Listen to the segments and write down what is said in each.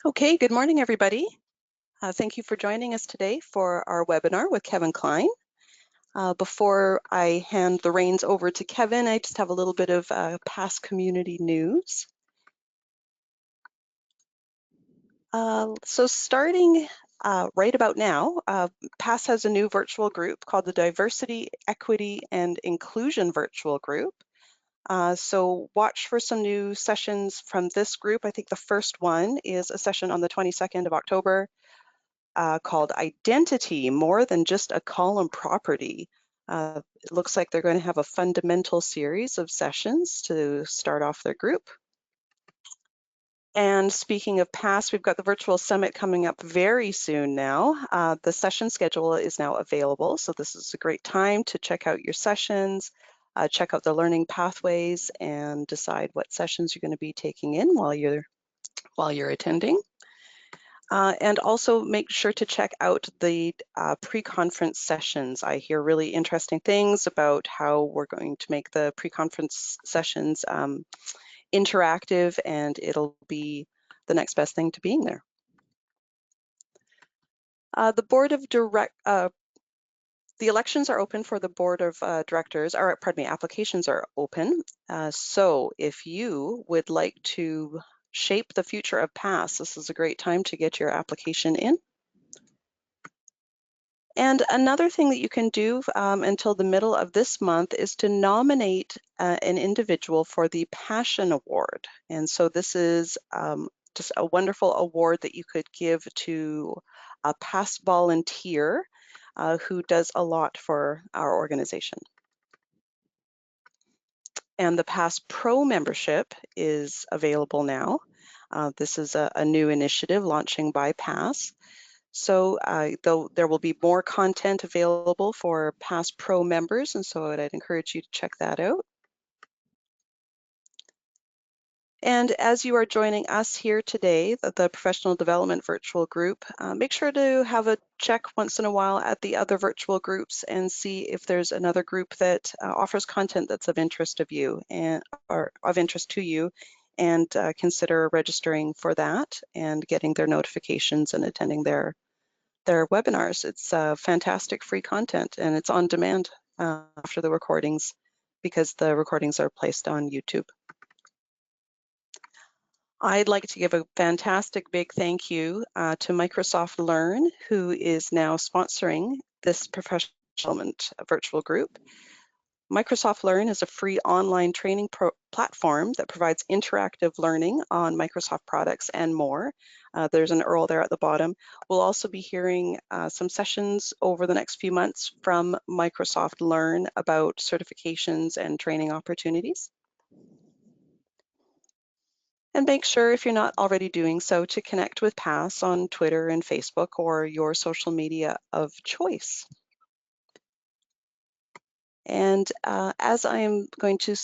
Okay, good morning, everybody. Thank you for joining us today for our webinar with Kevin Kline. Before I hand the reins over to Kevin, I just have a little bit of past community news. So starting right about now, PASS has a new virtual group called the Diversity, Equity, and Inclusion Virtual Group. So watch for some new sessions from this group. I think the first one is a session on the 22nd of October called Identity, More Than Just a Column Property. It looks like they're going to have a fundamental series of sessions to start off their group. And speaking of PASS, we've got the virtual summit coming up very soon now. The session schedule is now available, so this is a great time to check out your sessions, check out the learning pathways, and decide what sessions you're going to be taking in while you're attending. And also make sure to check out the pre-conference sessions. I hear really interesting things about how we're going to make the pre-conference sessions interactive, and it'll be the next best thing to being there. The elections are open for the board of directors, or pardon me, applications are open. So if you would like to shape the future of PASS, this is a great time to get your application in. And another thing that you can do until the middle of this month is to nominate an individual for the Passion Award. And so this is just a wonderful award that you could give to a PASS volunteer who does a lot for our organization. And the PASS Pro membership is available now. This is a new initiative launching by PASS. So there will be more content available for PASS Pro members, and so I'd encourage you to check that out. And as you are joining us here today, the Professional Development Virtual Group, make sure to have a check once in a while at the other virtual groups and see if there's another group that offers content that's of interest of you or of interest to you, and consider registering for that and getting their notifications and attending their webinars. It's fantastic free content, and it's on demand after the recordings because the recordings are placed on YouTube. I'd like to give a fantastic big thank you to Microsoft Learn, who is now sponsoring this professional development virtual group. Microsoft Learn is a free online training platform that provides interactive learning on Microsoft products and more. There's an URL there at the bottom. We'll also be hearing some sessions over the next few months from Microsoft Learn about certifications and training opportunities. And make sure, if you're not already doing so, to connect with PASS on Twitter and Facebook or your social media of choice. And as I am going to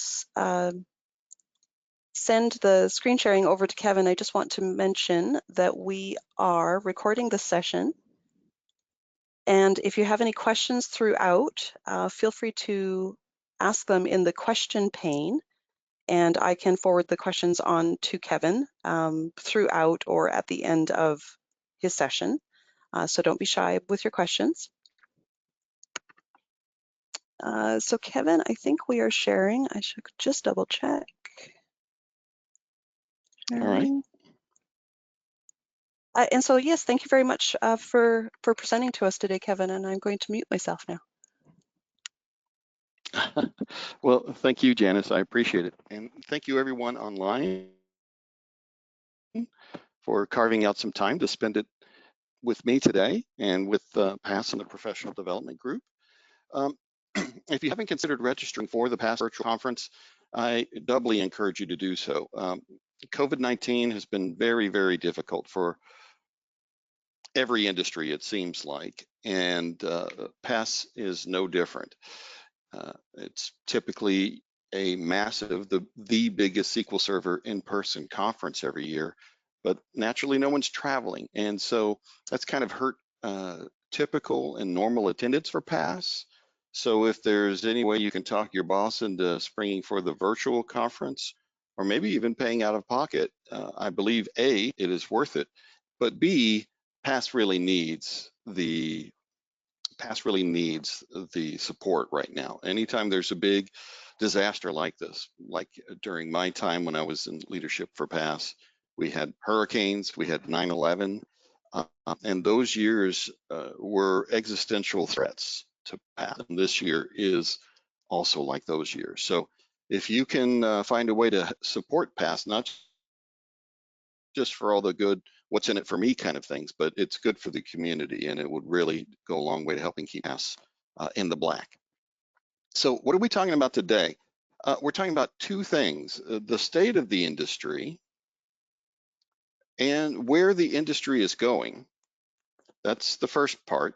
send the screen sharing over to Kevin, I just want to mention that we are recording this session. And if you have any questions throughout, feel free to ask them in the question pane, and I can forward the questions on to Kevin throughout or at the end of his session. So don't be shy with your questions. So Kevin, I think we are sharing. I should just double check. All right. And so, yes, thank you very much for presenting to us today, Kevin, and I'm going to mute myself now. Well, thank you, Janice. I appreciate it. And thank you, everyone online, for carving out some time to spend it with me today and with PASS and the Professional Development Group. If you haven't considered registering for the PASS virtual conference, I doubly encourage you to do so. COVID-19 has been very, very difficult for every industry, it seems like, and PASS is no different. It's typically a massive, the biggest SQL Server in-person conference every year, but naturally no one's traveling. And so that's kind of hurt typical and normal attendance for PASS. So if there's any way you can talk your boss into springing for the virtual conference, or maybe even paying out of pocket, I believe A, it is worth it, but B, PASS really needs the support right now. Anytime there's a big disaster like this, like during my time when I was in leadership for PASS, we had hurricanes, we had 9/11, and those years were existential threats to PASS. And this year is also like those years. So if you can find a way to support PASS, not just for all the good, what's in it for me kind of things, but it's good for the community, and it would really go a long way to helping keep us in the black. So what are we talking about today? We're talking about two things, the state of the industry and where the industry is going. That's the first part.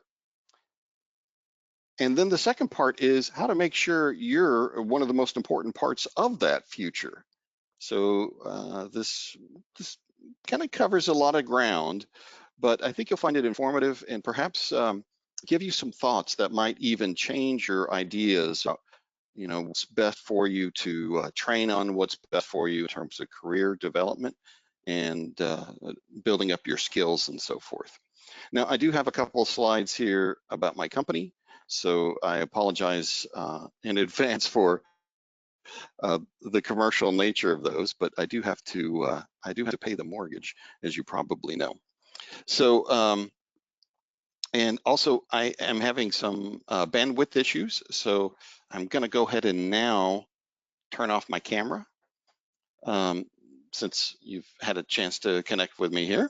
And then the second part is how to make sure you're one of the most important parts of that future. So this kind of covers a lot of ground, but I think you'll find it informative and perhaps give you some thoughts that might even change your ideas. You know, what's best for you to train on, what's best for you in terms of career development and building up your skills and so forth. Now, I do have a couple of slides here about my company, so I apologize in advance for the commercial nature of those, but I do have to pay the mortgage, as you probably know. So, and also I am having some bandwidth issues, so I'm going to go ahead and now turn off my camera since you've had a chance to connect with me here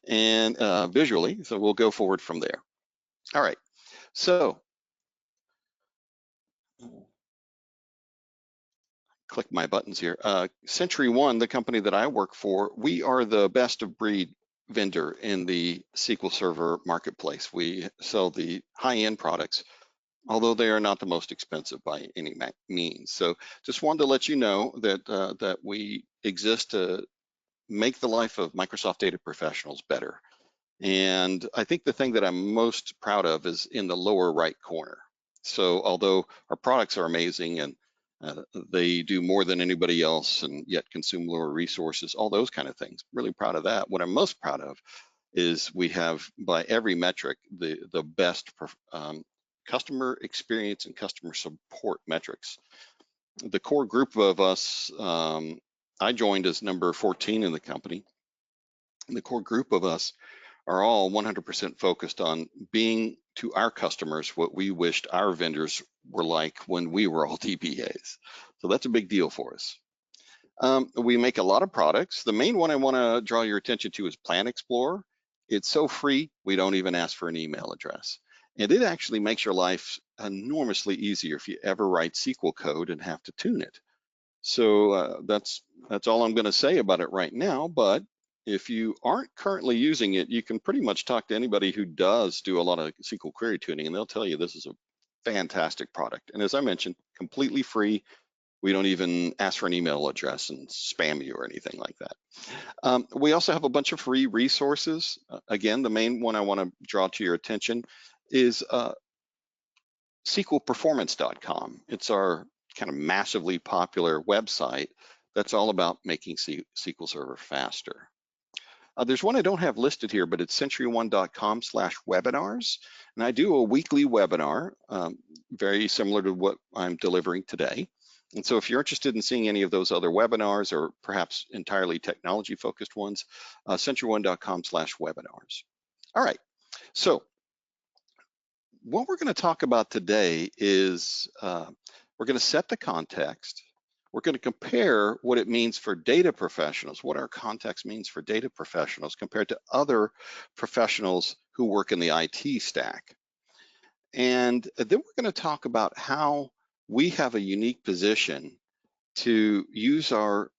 and visually. So we'll go forward from there. All right. So click my buttons here. Century One, the company that I work for, we are the best of breed vendor in the SQL Server marketplace. We sell the high-end products, although they are not the most expensive by any means. So just wanted to let you know that that we exist to make the life of Microsoft data professionals better. And I think the thing that I'm most proud of is in the lower right corner. So although our products are amazing and they do more than anybody else and yet consume lower resources, all those kind of things, really proud of that. What I'm most proud of is we have, by every metric, the best customer experience and customer support metrics. The core group of us, I joined as number 14 in the company. And the core group of us are all 100% focused on being to our customers what we wished our vendors were like when we were all DBAs. So that's a big deal for us. We make a lot of products. The main one I want to draw your attention to is Plan Explorer. It's so free, we don't even ask for an email address. And it actually makes your life enormously easier if you ever write SQL code and have to tune it. So that's all I'm going to say about it right now. But if you aren't currently using it, you can pretty much talk to anybody who does do a lot of SQL query tuning, and they'll tell you this is a fantastic product. And as I mentioned, completely free. We don't even ask for an email address and spam you or anything like that. We also have a bunch of free resources. Again, the main one I want to draw to your attention is SQLperformance.com. It's our kind of massively popular website that's all about making SQL Server faster. There's one I don't have listed here, but it's centuryone.com/webinars. And I do a weekly webinar, very similar to what I'm delivering today. And so if you're interested in seeing any of those other webinars or perhaps entirely technology focused ones, centuryone.com/webinars. All right, so what we're going to talk about today is we're going to set the context. We're going to compare what it means for data professionals, what our context means for data professionals compared to other professionals who work in the IT stack. And then we're going to talk about how we have a unique position to use our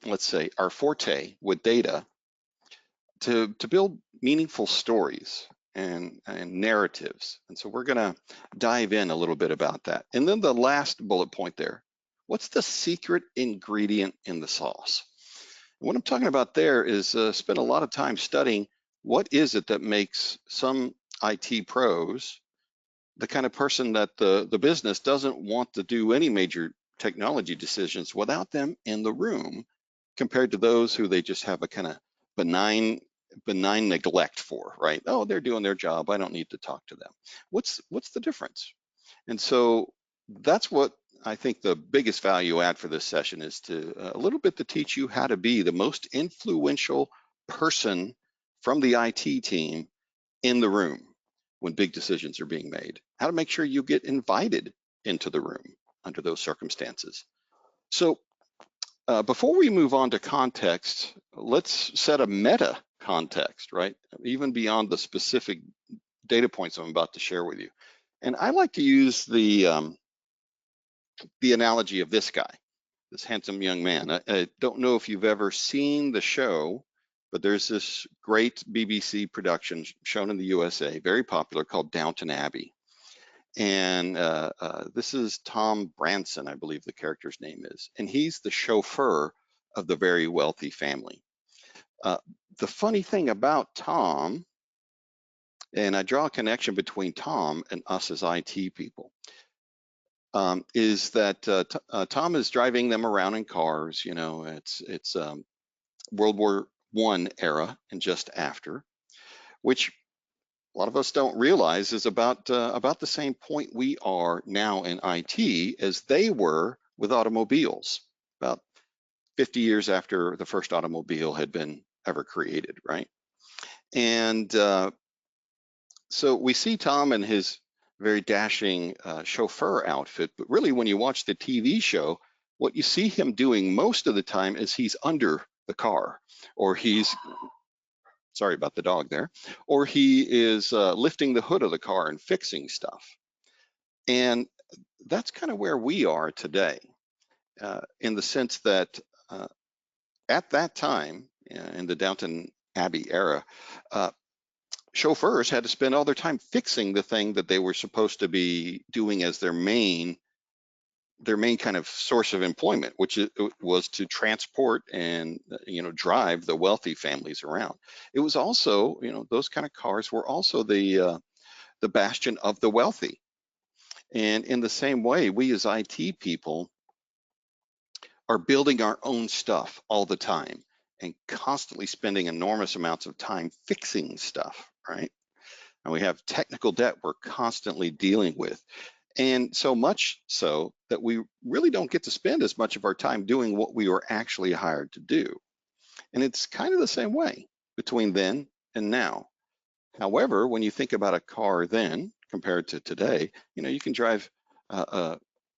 let's say, our forte with data to build meaningful stories and narratives. And so we're going to dive in a little bit about that. And then the last bullet point there, what's the secret ingredient in the sauce? And what I'm talking about there is spend a lot of time studying what is it that makes some IT pros the kind of person that the business doesn't want to do any major technology decisions without them in the room, compared to those who they just have a kind of benign neglect for, right? Oh, they're doing their job, I don't need to talk to them. What's the difference? And so that's what I think the biggest value add for this session is, to a little bit to teach you how to be the most influential person from the IT team in the room when big decisions are being made, how to make sure you get invited into the room under those circumstances. So before we move on to context, let's set a meta context, right? Even beyond the specific data points I'm about to share with you. And I like to use the analogy of this guy, this handsome young man. I don't know if you've ever seen the show, but there's this great BBC production shown in the USA, very popular, called Downton Abbey. And this is Tom Branson, I believe the character's name is, and he's the chauffeur of the very wealthy family. The funny thing about Tom, and I draw a connection between Tom and us as IT people, is that Tom is driving them around in cars. You know, it's World War I era and just after, which a lot of us don't realize is about the same point we are now in IT as they were with automobiles, about 50 years after the first automobile had been ever created, right? And so we see Tom in his very dashing chauffeur outfit, but really when you watch the TV show, what you see him doing most of the time is he's under the car, or he's, sorry about the dog there, or he is lifting the hood of the car and fixing stuff. And that's kind of where we are today, in the sense that at that time, in the Downton Abbey era, chauffeurs had to spend all their time fixing the thing that they were supposed to be doing as their main kind of source of employment, which was to transport and drive the wealthy families around. It was also, those kind of cars were also the bastion of the wealthy. And in the same way, we as IT people are building our own stuff all the time and constantly spending enormous amounts of time fixing stuff, right? And we have technical debt we're constantly dealing with. And so much so that we really don't get to spend as much of our time doing what we were actually hired to do. And it's kind of the same way between then and now. However, when you think about a car then compared to today, you can drive a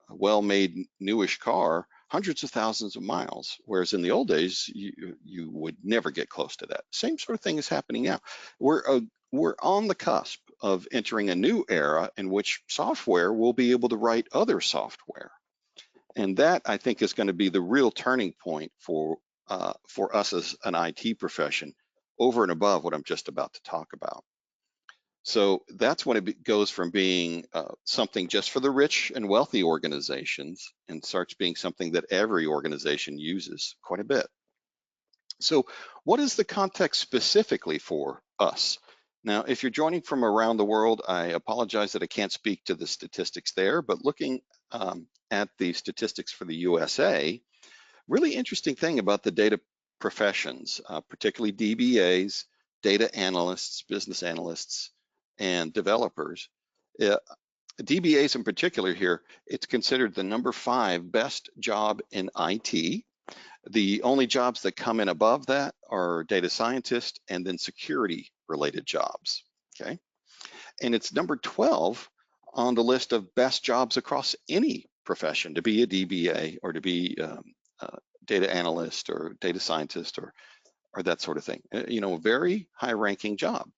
well-made newish car hundreds of thousands of miles, whereas in the old days, you would never get close to that. Same sort of thing is happening now. We're on the cusp of entering a new era in which software will be able to write other software. And that, I think, is going to be the real turning point for us as an IT profession, over and above what I'm just about to talk about. So that's when it goes from being something just for the rich and wealthy organizations and starts being something that every organization uses quite a bit. So what is the context specifically for us? Now, if you're joining from around the world, I apologize that I can't speak to the statistics there, but looking at the statistics for the USA, really interesting thing about the data professions, particularly DBAs, data analysts, business analysts, and developers. DBAs in particular here, it's considered the #5 best job in IT. The only jobs that come in above that are data scientists and then security related jobs, okay? And it's #12 on the list of best jobs across any profession, to be a DBA or to be data analyst or data scientist or that sort of thing. A very high ranking job.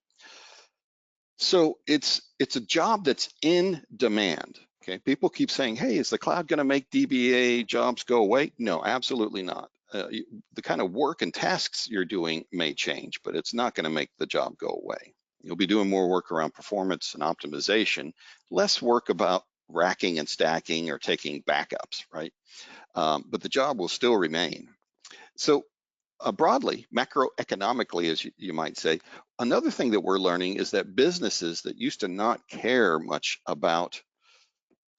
So it's a job that's in demand. Okay, people keep saying, hey, is the cloud going to make DBA jobs go away? No, absolutely not. The kind of work and tasks you're doing may change, but it's not going to make the job go away. You'll be doing more work around performance and optimization, less work about racking and stacking or taking backups, right? But the job will still remain. So broadly, macroeconomically, as you might say, another thing that we're learning is that businesses that used to not care much about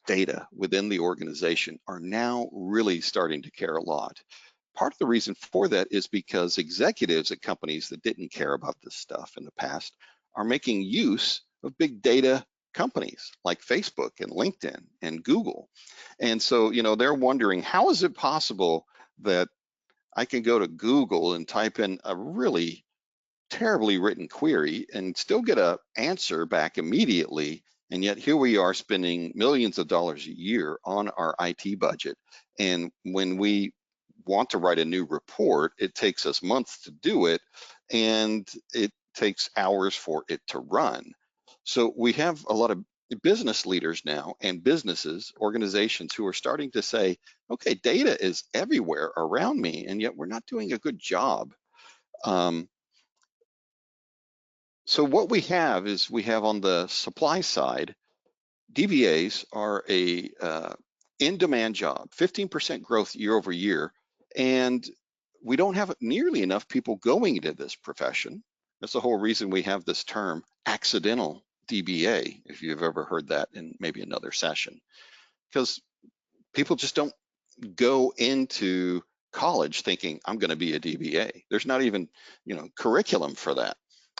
data within the organization are now really starting to care a lot. Part of the reason for that is because executives at companies that didn't care about this stuff in the past are making use of big data companies like Facebook and LinkedIn and Google. And so, they're wondering, how is it possible that I can go to Google and type in a really terribly written query and still get an answer back immediately? And yet here we are spending millions of dollars a year on our IT budget. And when we want to write a new report, it takes us months to do it, and it takes hours for it to run. So we have a lot of business leaders now and businesses, organizations who are starting to say, okay, data is everywhere around me, and yet we're not doing a good job. So what we have is we have on the supply side, DBAs are a in-demand job, 15% growth year over year, and we don't have nearly enough people going into this profession. That's the whole reason we have this term, accidental DBA, if you've ever heard that in maybe another session, because people just don't go into college thinking I'm going to be a DBA. There's not even, curriculum for that.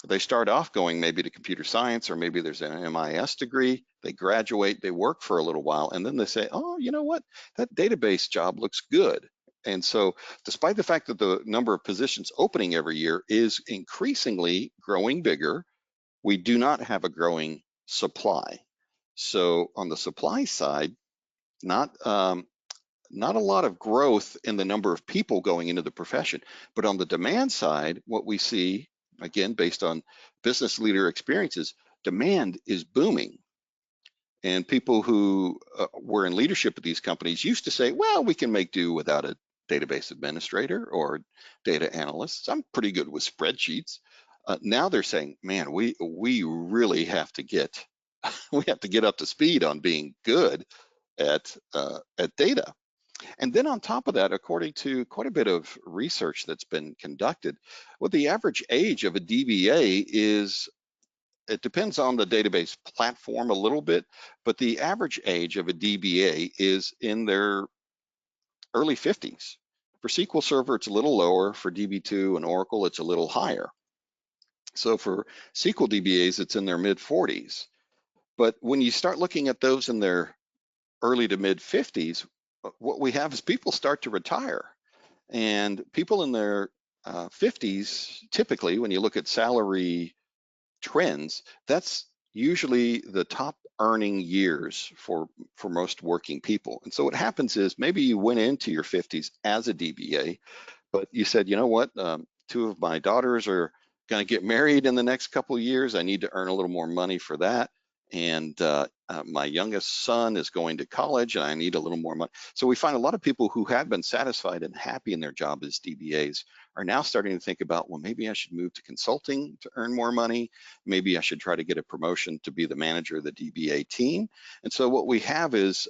They start off going maybe to computer science, or maybe there's an MIS degree. They graduate, they work for a little while, and then they say, oh, you know what? That database job looks good. And so despite the fact that the number of positions opening every year is increasingly growing bigger, we do not have a growing supply. So on the supply side, not a lot of growth in the number of people going into the profession. But on the demand side, what we see, again, based on business leader experiences, demand is booming. And people who were in leadership at these companies used to say, well, we can make do without a database administrator or data analysts. I'm pretty good with spreadsheets. Now they're saying, man, we really have to get we have to get up to speed on being good at data. And then on top of that, according to quite a bit of research that's been conducted, what the average age of a DBA is, it depends on the database platform a little bit, but the average age of a DBA is in their early 50s. For SQL Server, it's a little lower. For DB2 and Oracle, it's a little higher. So for SQL DBAs, it's in their mid 40s. But when you start looking at those in their early to mid 50s, what we have is people start to retire. And people in their 50s, typically, when you look at salary trends, that's usually the top earning years for most working people. And so what happens is maybe you went into your 50s as a DBA, but you said, you know what, two of my daughters are going to get married in the next couple of years. I need to earn a little more money for that. And my youngest son is going to college and I need a little more money. So we find a lot of people who have been satisfied and happy in their job as DBAs are now starting to think about, well, maybe I should move to consulting to earn more money. Maybe I should try to get a promotion to be the manager of the DBA team. And so what we have is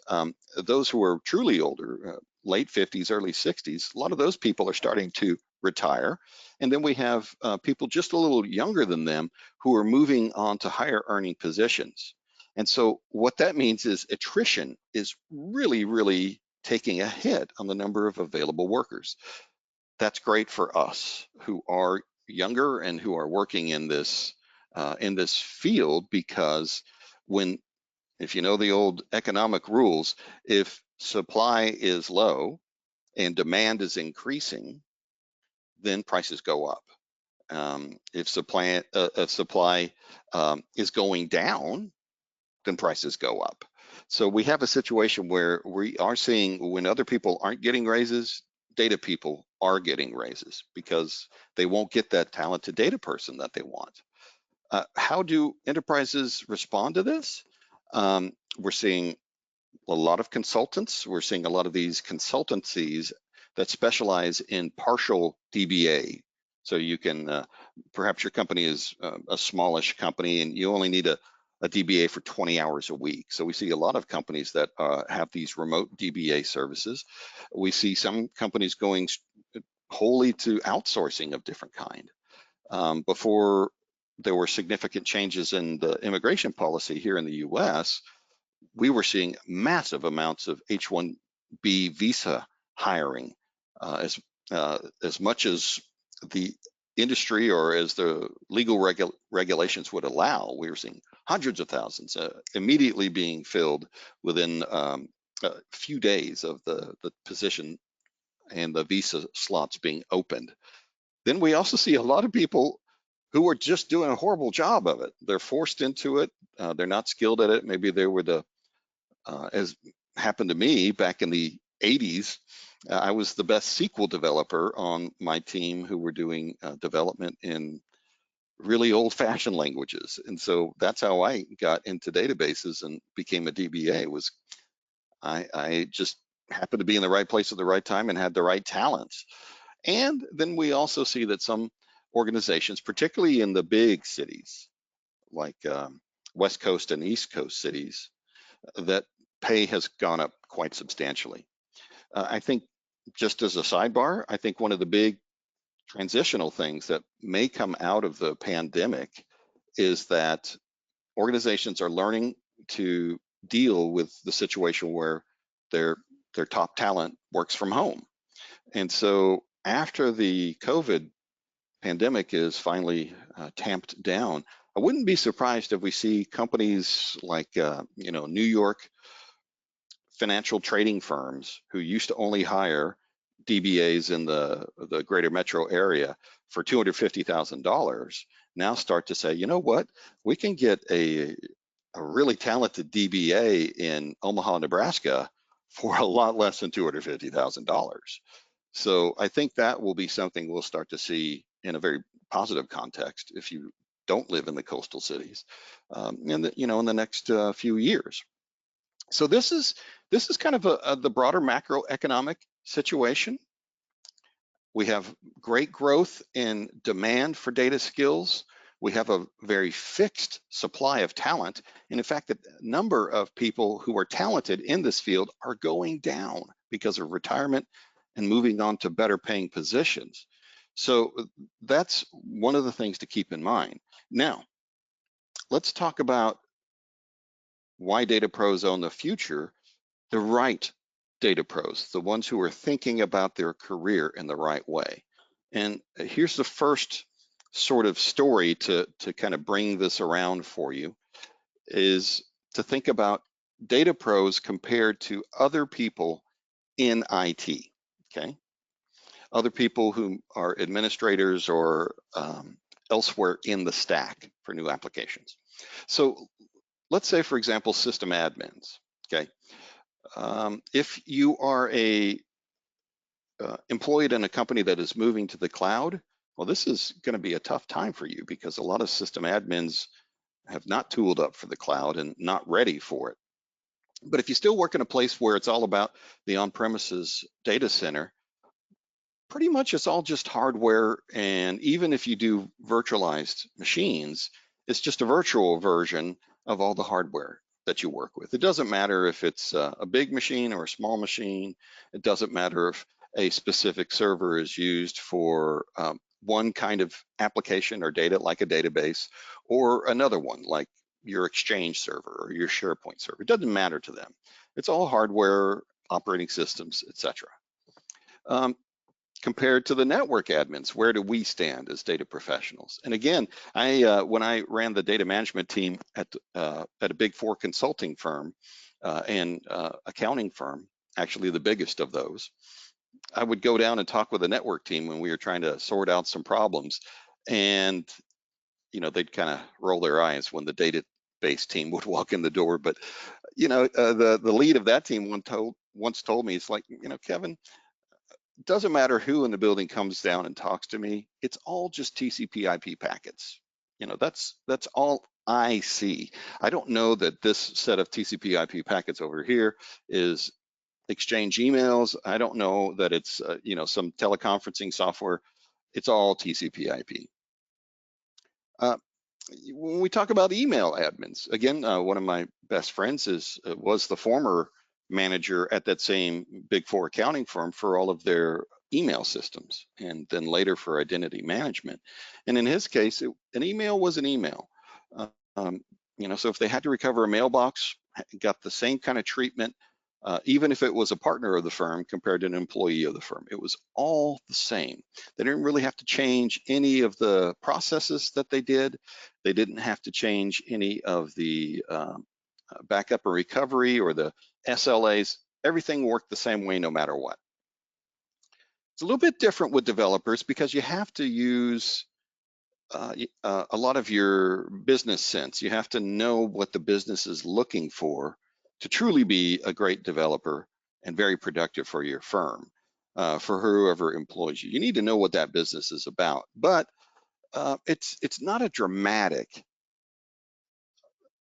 those who are truly older, late 50s, early 60s, a lot of those people are starting to retire. And then we have people just a little younger than them who are moving on to higher earning positions. And so what that means is attrition is really, really taking a hit on the number of available workers. That's great for us who are younger and who are working in this field, because if you know the old economic rules, if supply is low and demand is increasing, then prices go up. If supply is going down, then prices go up. So we have a situation where we are seeing when other people aren't getting raises, data people are getting raises because they won't get that talented data person that they want. How do enterprises respond to this? We're seeing a lot of consultants. We're seeing a lot of these consultancies that specialize in partial DBA. So you can, perhaps your company is a smallish company and you only need a DBA for 20 hours a week. So we see a lot of companies that have these remote DBA services. We see some companies going wholly to outsourcing of different kind. Before there were significant changes in the immigration policy here in the US, we were seeing massive amounts of H-1B visa hiring, as much as the industry or as the legal regulations would allow. We were seeing hundreds of thousands immediately being filled within a few days of the position and the visa slots being opened. Then we also see a lot of people who are just doing a horrible job of it. They're forced into it. They're not skilled at it. Maybe they were as happened to me back in the 80s, I was the best SQL developer on my team who were doing development in really old-fashioned languages. And so that's how I got into databases and became a DBA. Was I just happened to be in the right place at the right time and had the right talents. And then we also see that some organizations, particularly in the big cities, like West Coast and East Coast cities, that pay has gone up quite substantially. I think, just as a sidebar, I think one of the big transitional things that may come out of the pandemic is that organizations are learning to deal with the situation where their top talent works from home. And so after the COVID pandemic is finally tamped down, I wouldn't be surprised if we see companies like New York financial trading firms who used to only hire DBAs in the greater metro area for $250,000 now start to say, you know what, we can get a really talented DBA in Omaha, Nebraska for a lot less than $250,000. So I think that will be something we'll start to see in a very positive context if you don't live in the coastal cities in the next few years. So this is kind of the broader macroeconomic situation. We have great growth in demand for data skills. We have a very fixed supply of talent. And in fact, the number of people who are talented in this field are going down because of retirement and moving on to better paying positions. So that's one of the things to keep in mind. Now, let's talk about why data pros own the future. The right data pros, the ones who are thinking about their career in the right way. And here's the first sort of story to kind of bring this around for you, is to think about data pros compared to other people in IT, okay? Other people who are administrators or elsewhere in the stack for new applications. So let's say, for example, system admins, okay? If you are employed in a company that is moving to the cloud, well, this is going to be a tough time for you because a lot of system admins have not tooled up for the cloud and not ready for it. But if you still work in a place where it's all about the on-premises data center, pretty much it's all just hardware. And even if you do virtualized machines, it's just a virtual version of all the hardware that you work with. It doesn't matter if it's a big machine or a small machine. It doesn't matter if a specific server is used for one kind of application or data, like a database, or another one like your Exchange server or your SharePoint server. It doesn't matter to them. It's all hardware, operating systems, etc. Compared to the network admins, where do we stand as data professionals? And again, when I ran the data management team at a Big Four consulting firm and accounting firm, actually the biggest of those, I would go down and talk with the network team when we were trying to sort out some problems, and they'd kind of roll their eyes when the database team would walk in the door. But the lead of that team once told me, it's like, Kevin, it doesn't matter who in the building comes down and talks to me, it's all just TCP/IP packets. That's all I see. I don't know that this set of TCP/IP packets over here is Exchange emails. I don't know that it's some teleconferencing software. It's all TCP/IP. When we talk about email admins, again, one of my best friends was the former manager at that same Big Four accounting firm for all of their email systems, and then later for identity management. And in his case, an email was an email. So if they had to recover a mailbox, got the same kind of treatment, even if it was a partner of the firm compared to an employee of the firm. It was all the same. They didn't really have to change any of the processes that they did. They didn't have to change any of the backup and recovery or the SLAs. Everything worked the same way no matter what. It's a little bit different with developers because you have to use a lot of your business sense. You have to know what the business is looking for to truly be a great developer and very productive for your firm, for whoever employs you. You need to know what that business is about, but it's not a dramatic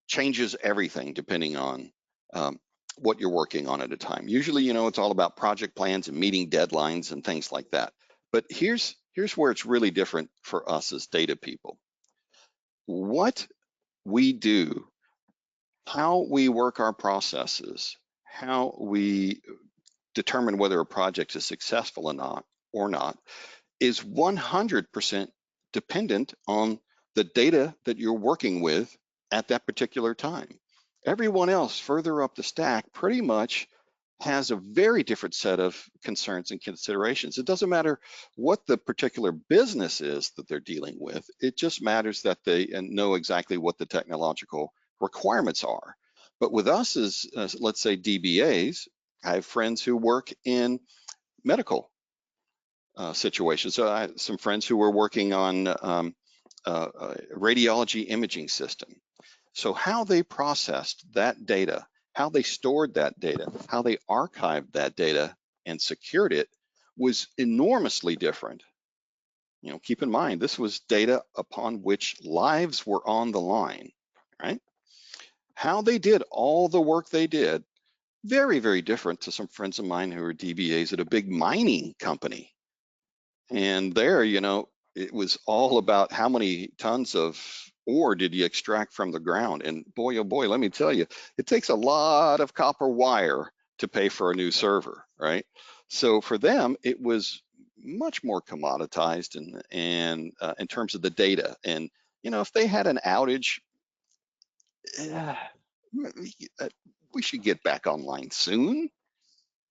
changes everything depending on what you're working on at a time. Usually, it's all about project plans and meeting deadlines and things like that. But here's where it's really different for us as data people. What we do, how we work our processes, how we determine whether a project is successful or not, is 100% dependent on the data that you're working with at that particular time. Everyone else further up the stack pretty much has a very different set of concerns and considerations. It doesn't matter what the particular business is that they're dealing with. It just matters that they know exactly what the technological requirements are. But with us as let's say DBAs, I have friends who work in medical situations. So I have some friends who were working on a radiology imaging system. So how they processed that data, how they stored that data, how they archived that data and secured it was enormously different. Keep in mind, this was data upon which lives were on the line, right? How they did all the work they did, very, very different to some friends of mine who are DBAs at a big mining company. And there, it was all about how many tons of ore did you extract from the ground. And boy, oh boy, let me tell you, it takes a lot of copper wire to pay for a new server, right? So for them, it was much more commoditized and in terms of the data. And, if they had an outage, we should get back online soon.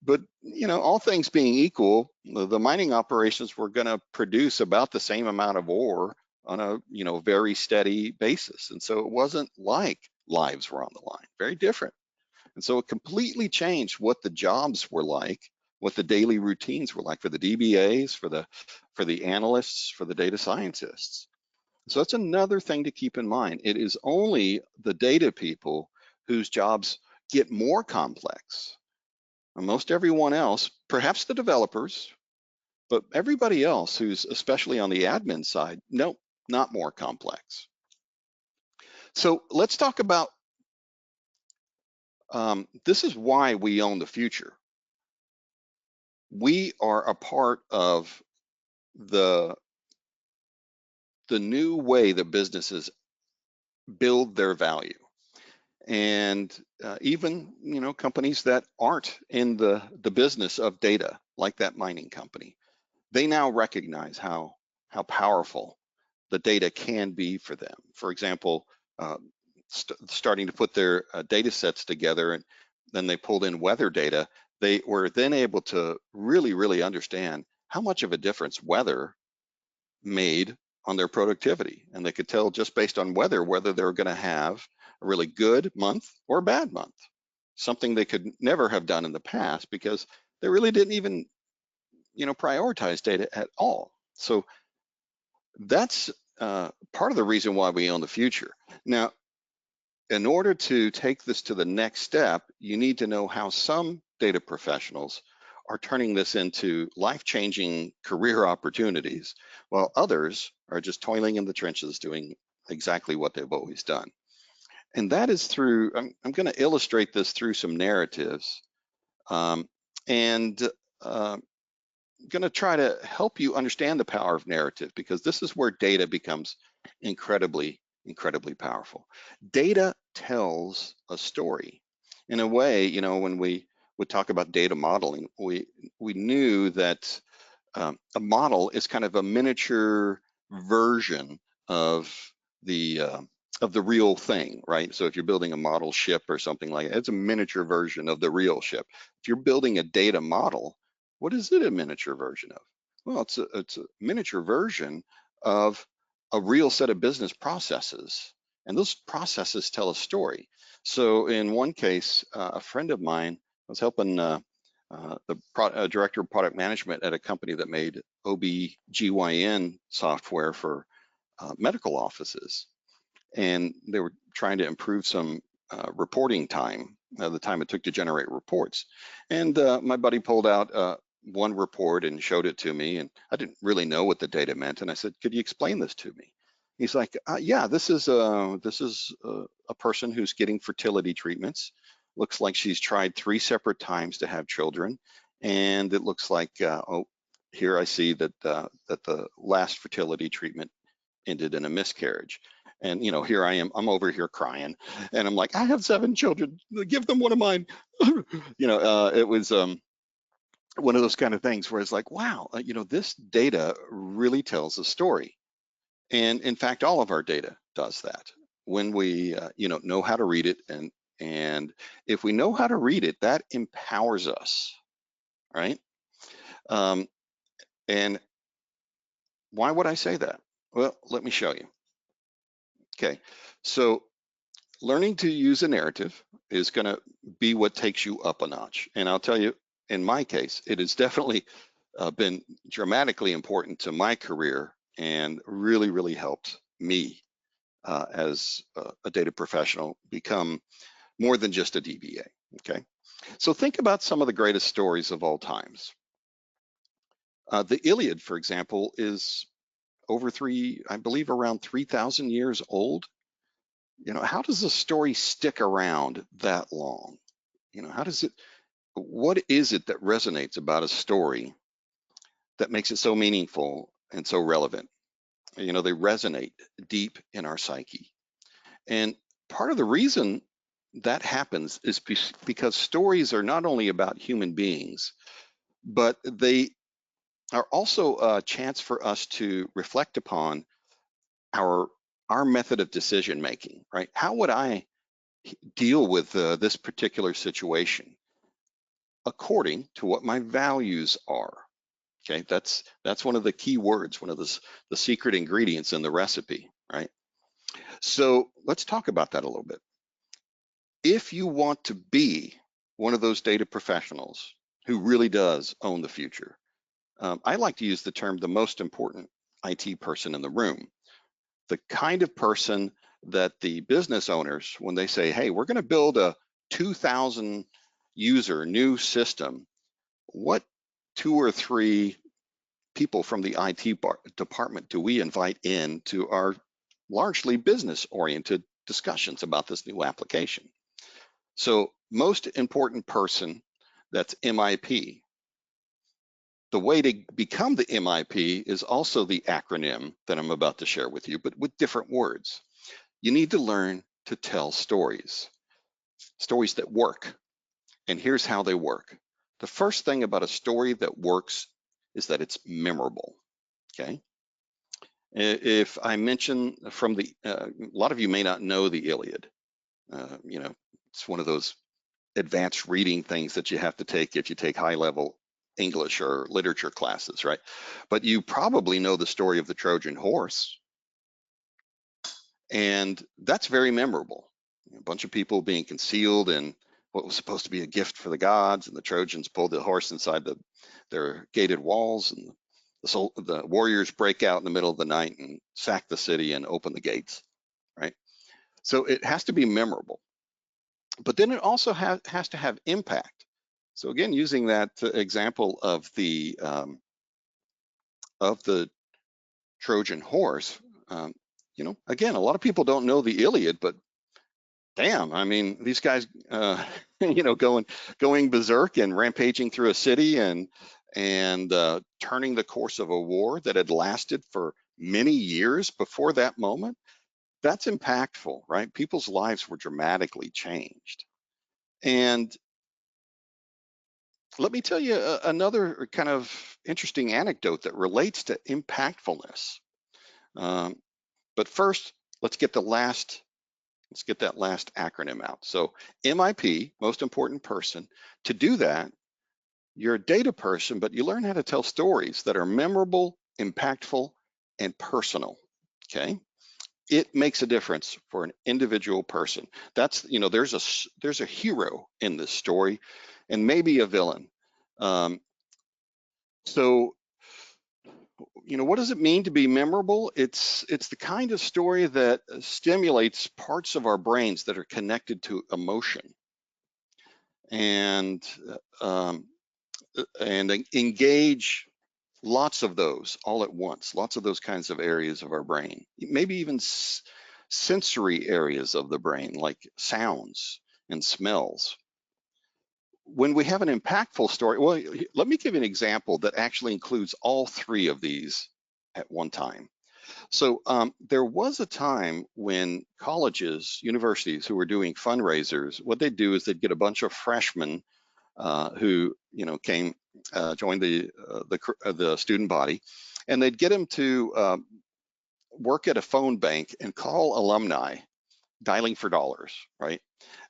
But, all things being equal, the mining operations were going to produce about the same amount of ore on a, very steady basis. And so it wasn't like lives were on the line, very different. And so it completely changed what the jobs were like, what the daily routines were like for the DBAs, for the analysts, for the data scientists. So that's another thing to keep in mind. It is only the data people whose jobs get more complex. Most everyone else, perhaps the developers, but everybody else who's especially on the admin side, nope, not more complex. So let's talk about, this is why we own the future. We are a part of the new way that businesses build their value. And even, companies that aren't in the business of data, like that mining company, they now recognize how powerful the data can be for them. For example, starting to put their data sets together, and then they pulled in weather data, they were then able to really, really understand how much of a difference weather made on their productivity. And they could tell just based on weather whether they're going to have a really good month or a bad month, something they could never have done in the past because they really didn't even prioritize data at all. So that's part of the reason why we own the future. Now, in order to take this to the next step, you need to know how some data professionals are turning this into life-changing career opportunities, while others are just toiling in the trenches doing exactly what they've always done. And that is through, I'm going to illustrate this through some narratives, and going to try to help you understand the power of narrative, because this is where data becomes incredibly, incredibly powerful. Data tells a story. In a way, when we would talk about data modeling, we knew that a model is kind of a miniature version of the real thing, right? So if you're building a model ship or something like that, it's a miniature version of the real ship. If you're building a data model, what is it a miniature version of? Well, it's a miniature version of a real set of business processes, and those processes tell a story. So in one case, a friend of mine was helping the director of product management at a company that made OB/GYN software for medical offices. And they were trying to improve some reporting time, the time it took to generate reports. And my buddy pulled out one report and showed it to me, and I didn't really know what the data meant. And I said, "Could you explain this to me?" He's like, "Yeah, this is a person who's getting fertility treatments. Looks like she's tried 3 separate times to have children, and it looks like oh, here I see that that the last fertility treatment ended in a miscarriage." And you know, here I am, I'm over here crying, and I'm like, "I have 7 children. Give them one of mine." You know, it was one of those kind of things where it's like, wow, you know, this data really tells a story. And in fact, all of our data does that when we, you know how to read it, and if we know how to read it, that empowers us, right? Um, and why would I say that? Well, let me show you. Okay, so learning to use a narrative is going to be what takes you up a notch. And I'll tell you, in my case, it has definitely been dramatically important to my career and really, really helped me as a data professional become more than just a DBA. Okay, so think about some of the greatest stories of all times. The Iliad, for example, is over I believe around 3,000 years old. You know, how does a story stick around that long? You know, what is it that resonates about a story that makes it so meaningful and so relevant? You know, they resonate deep in our psyche. And part of the reason that happens is because stories are not only about human beings, but they are also a chance for us to reflect upon our method of decision making, right? How would I deal with this particular situation according to what my values are? Okay, that's one of the key words, one of the secret ingredients in the recipe, right? So let's talk about that a little bit. If you want to be one of those data professionals who really does own the future, I like to use the term the most important IT person in the room, the kind of person that the business owners, when they say, hey, we're going to build a 2,000 user new system, what 2 or 3 people from the IT department do we invite in to our largely business oriented discussions about this new application? So most important person, that's MIP. The way to become the MIP is also the acronym that I'm about to share with you, but with different words. You need to learn to tell stories that work. And here's how they work. The first thing about a story that works is that it's memorable, okay? If I mention from a lot of you may not know the Iliad. You know, it's one of those advanced reading things that you have to take if you take high level English or literature classes, right? But you probably know the story of the Trojan horse, and that's very memorable. A bunch of people being concealed in what was supposed to be a gift for the gods, and the Trojans pulled the horse inside their gated walls, and the warriors break out in the middle of the night and sack the city and open the gates, right? So it has to be memorable, but then it also has to have impact. So again, using that example of the Trojan horse, you know, again, a lot of people don't know the Iliad, but damn, I mean, these guys, you know, going berserk and rampaging through a city and turning the course of a war that had lasted for many years before that moment. That's impactful, right? People's lives were dramatically changed. And let me tell you another kind of interesting anecdote that relates to impactfulness. But first, let's get that last acronym out. So MIP, most important person. To do that, you're a data person, but you learn how to tell stories that are memorable, impactful, and personal. Okay. It makes a difference for an individual person. That's, there's a hero in this story and maybe a villain. So what does it mean to be memorable? It's the kind of story that stimulates parts of our brains that are connected to emotion and engage lots of those all at once, lots of those kinds of areas of our brain, maybe even sensory areas of the brain like sounds and smells. When we have an impactful story, well, let me give you an example that actually includes all three of these at one time. So there was a time when colleges, universities who were doing fundraisers, what they'd do is they'd get a bunch of freshmen who came, joined the student body, and they'd get them to work at a phone bank and call alumni, dialing for dollars, right?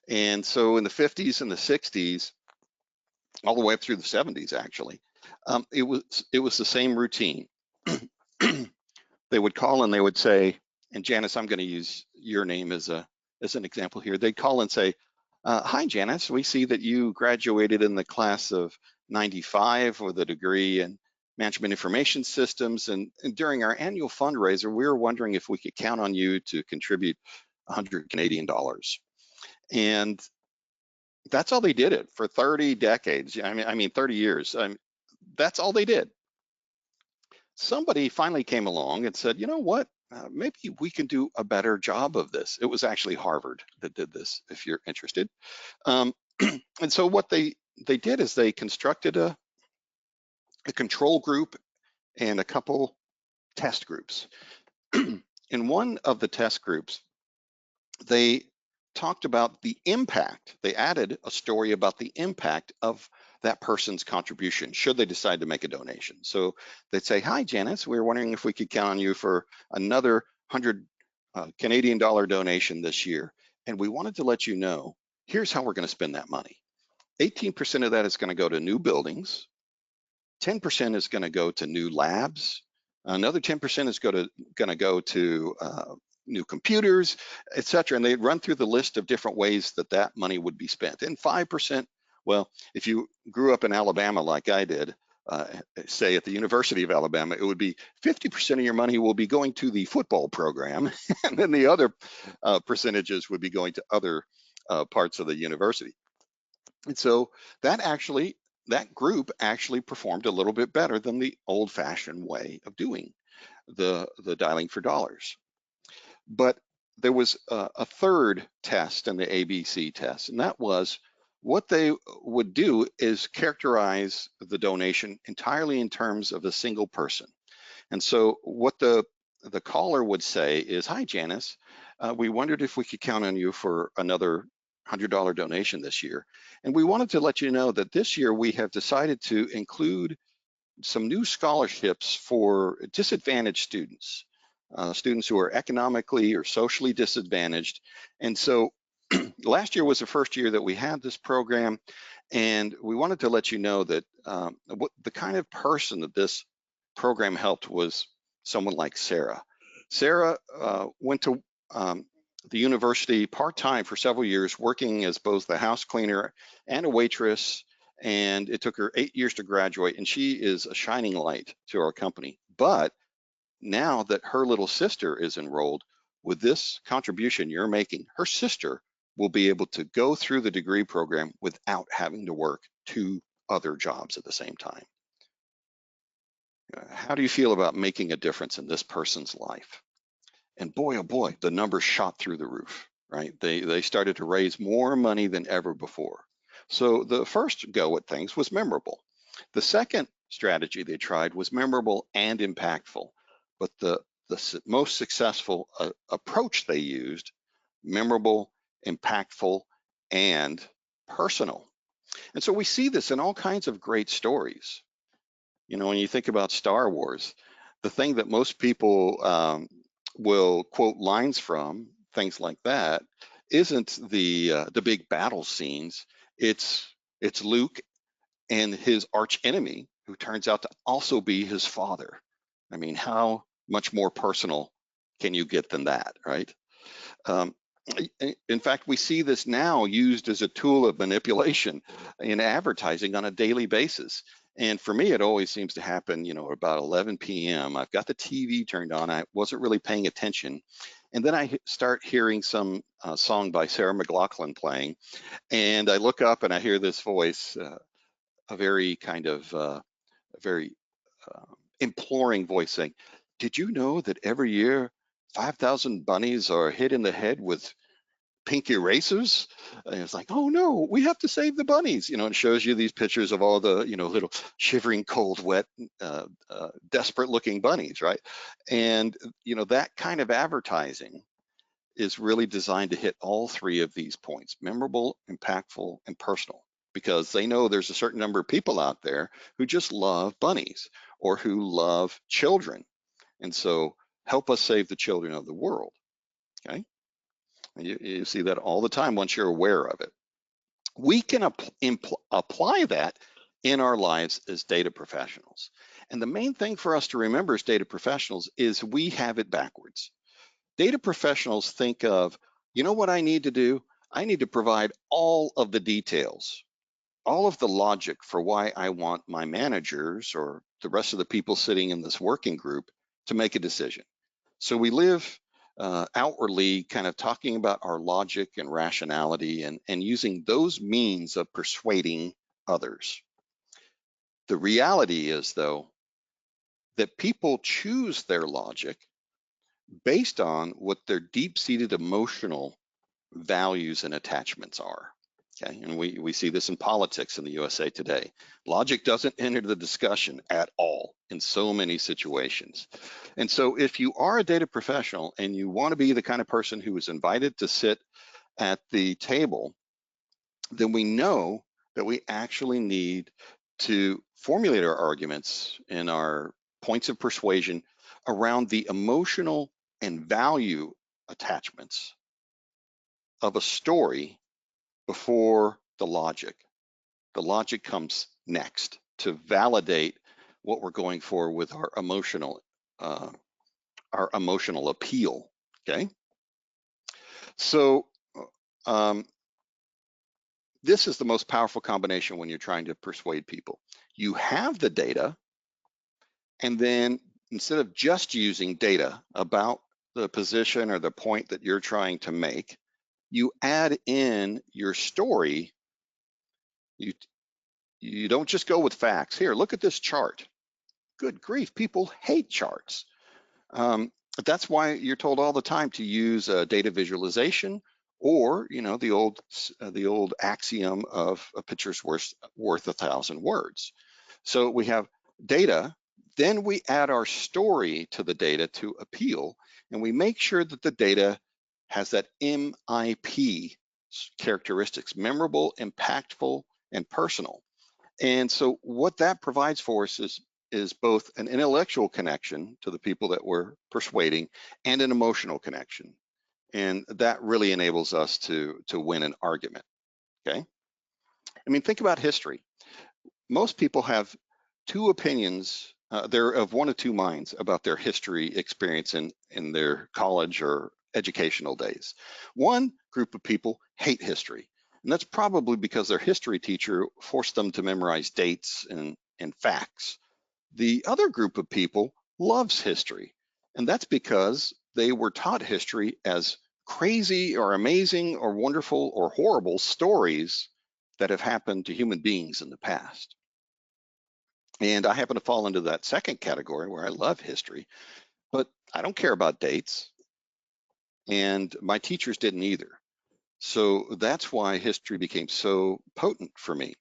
And so in the 50s and the 60s, all the way up through the 70s, actually, it was the same routine. They would call and they would say, and Janice, I'm going to use your name as an example here. They'd call and say, hi, Janice, we see that you graduated in the class of 95 with a degree in management information systems. And during our annual fundraiser, we were wondering if we could count on you to contribute 100 Canadian dollars. And that's all they did it for 30 decades. I mean 30 years. That's all they did. Somebody finally came along and said, you know what? Maybe we can do a better job of this. It was actually Harvard that did this, if you're interested. And so what they did is they constructed a control group and a couple test groups. In one of the test groups, they talked about the impact. They added a story about the impact of that person's contribution should they decide to make a donation. So they'd say, hi, Janice, we were wondering if we could count on you for another 100 Canadian dollar donation this year. And we wanted to let you know, here's how we're going to spend that money. 18% of that is going to go to new buildings. 10% is going to go to new labs. Another 10% is going to go to new computers, et cetera. And they'd run through the list of different ways that money would be spent. And 5%, well, if you grew up in Alabama like I did, say at the University of Alabama, it would be 50% of your money will be going to the football program, and then the other percentages would be going to other parts of the university. And so that group actually performed a little bit better than the old-fashioned way of doing the dialing for dollars. But there was a third test in the ABC test, and that was what they would do is characterize the donation entirely in terms of a single person. And so what the caller would say is, hi, Janice, we wondered if we could count on you for another $100 donation this year. And we wanted to let you know that this year we have decided to include some new scholarships for disadvantaged students, students who are economically or socially disadvantaged. And so last year was the first year that we had this program, and we wanted to let you know that what the kind of person that this program helped was someone like Sarah. Sarah went to the university part-time for several years, working as both a house cleaner and a waitress, and it took her 8 years to graduate, and she is a shining light to our company. But now that her little sister is enrolled, with this contribution you're making, her sister will be able to go through the degree program without having to work 2 other jobs at the same time. How do you feel about making a difference in this person's life? And boy, oh boy, the numbers shot through the roof, right? They started to raise more money than ever before. So the first go at things was memorable. The second strategy they tried was memorable and impactful, but the most successful approach they used, memorable, impactful, and personal. And so we see this in all kinds of great stories. You know, when you think about Star Wars, the thing that most people will quote lines from, things like that, isn't the big battle scenes. It's Luke and his arch enemy, who turns out to also be his father. I mean, how much more personal can you get than that, right? Um, in fact, we see this now used as a tool of manipulation in advertising on a daily basis. And for me, it always seems to happen, you know, about 11 p.m. I've got the TV turned on. I wasn't really paying attention. And then I start hearing some song by Sarah McLachlan playing. And I look up and I hear this voice, a very kind of, a very imploring voice saying, "Did you know that every year 5,000 bunnies are hit in the head with pink erasers?" And it's like, "Oh no, we have to save the bunnies." You know, it shows you these pictures of all the, you know, little shivering, cold, wet, desperate looking bunnies, right? And, you know, that kind of advertising is really designed to hit all three of these points: memorable, impactful, and personal, because they know there's a certain number of people out there who just love bunnies or who love children. And so help us save the children of the world, okay? And you see that all the time once you're aware of it. We can apply that in our lives as data professionals. And the main thing for us to remember as data professionals is we have it backwards. Data professionals think of, you know what I need to do? I need to provide all of the details, all of the logic for why I want my managers or the rest of the people sitting in this working group to make a decision. So we live outwardly kind of talking about our logic and rationality and using those means of persuading others. The reality is, though, that people choose their logic based on what their deep-seated emotional values and attachments are. Okay, and we see this in politics in the USA today. Logic doesn't enter the discussion at all in so many situations. And so if you are a data professional and you want to be the kind of person who is invited to sit at the table, then we know that we actually need to formulate our arguments and our points of persuasion around the emotional and value attachments of a story before the logic. The logic comes next to validate what we're going for with our emotional appeal. Okay, so this is the most powerful combination when you're trying to persuade people. You have the data, and then instead of just using data about the position or the point that you're trying to make, you add in your story. You don't just go with facts. Here, look at this chart. Good grief, people hate charts. That's why you're told all the time to use data visualization, or, you know, the old axiom of a picture's worth 1,000 words. So we have data, then we add our story to the data to appeal, and we make sure that the data has that MIP characteristics: memorable, impactful, and personal. And so what that provides for us is both an intellectual connection to the people that we're persuading and an emotional connection. And that really enables us to win an argument, okay? I mean, think about history. Most people have two opinions. They're of one of two minds about their history experience in their college or educational days. One group of people hate history, and that's probably because their history teacher forced them to memorize dates and facts. The other group of people loves history, and that's because they were taught history as crazy or amazing or wonderful or horrible stories that have happened to human beings in the past. And I happen to fall into that second category where I love history, but I don't care about dates, and my teachers didn't either. So that's why history became so potent for me.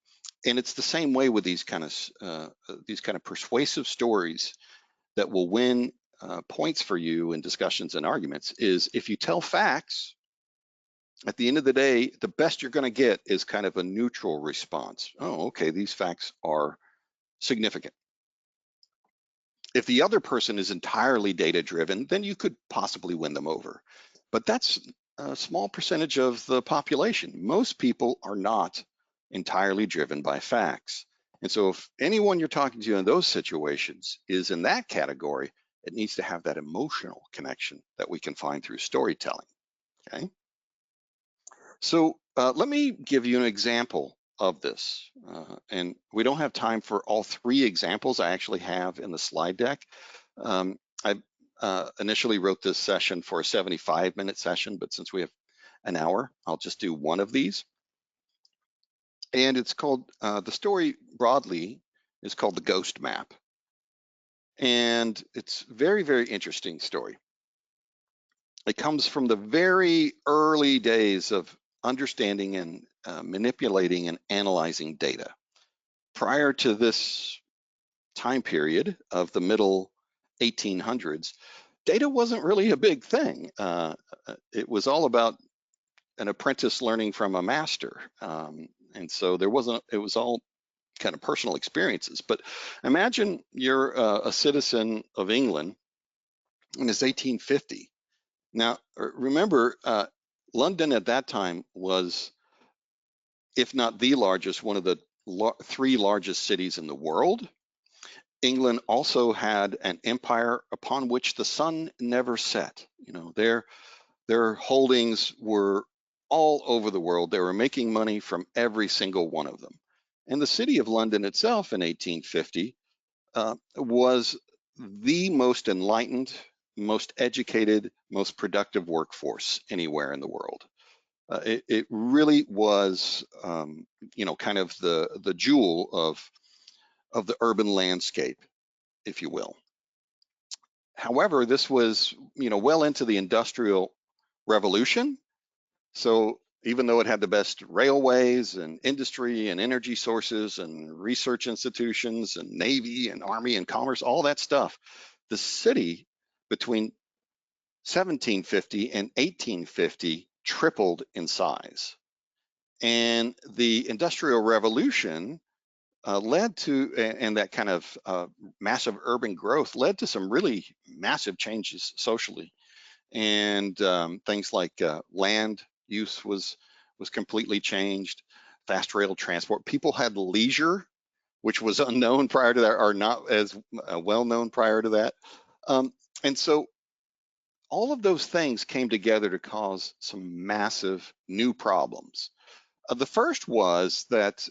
And it's the same way with these kind of persuasive stories that will win points for you in discussions and arguments. Is if you tell facts, at the end of the day, the best you're going to get is kind of a neutral response. Oh, okay, these facts are significant. If the other person is entirely data driven, then you could possibly win them over. But that's a small percentage of the population. Most people are not entirely driven by facts. And so if anyone you're talking to in those situations is in that category, it needs to have that emotional connection that we can find through storytelling, okay? So let me give you an example of this. And we don't have time for all three examples I actually have in the slide deck. I initially wrote this session for a 75-minute session, but since we have an hour, I'll just do one of these. And it's called, the story broadly is called The Ghost Map. And it's very, very interesting story. It comes from the very early days of understanding and manipulating and analyzing data. Prior to this time period of the middle 1800s, data wasn't really a big thing. It was all about an apprentice learning from a master. And so there wasn't, it was all kind of personal experiences. But imagine you're a citizen of England and it's 1850. Now, remember, London at that time was, if not the largest, one of the three largest cities in the world. England also had an empire upon which the sun never set. You know, their holdings were all over the world. They were making money from every single one of them. And the city of London itself in 1850 was the most enlightened, most educated, most productive workforce anywhere in the world. It really was, you know, kind of the jewel of the urban landscape, if you will. However, this was, you know, well into the Industrial Revolution. So even though it had the best railways and industry and energy sources and research institutions and Navy and Army and commerce, all that stuff, the city between 1750 and 1850 tripled in size. And the Industrial Revolution led to, and that kind of massive urban growth led to some really massive changes socially. And things like land use was completely changed, fast rail transport. People had leisure, which was unknown prior to that, or not as well known prior to that. And so all of those things came together to cause some massive new problems. The first was that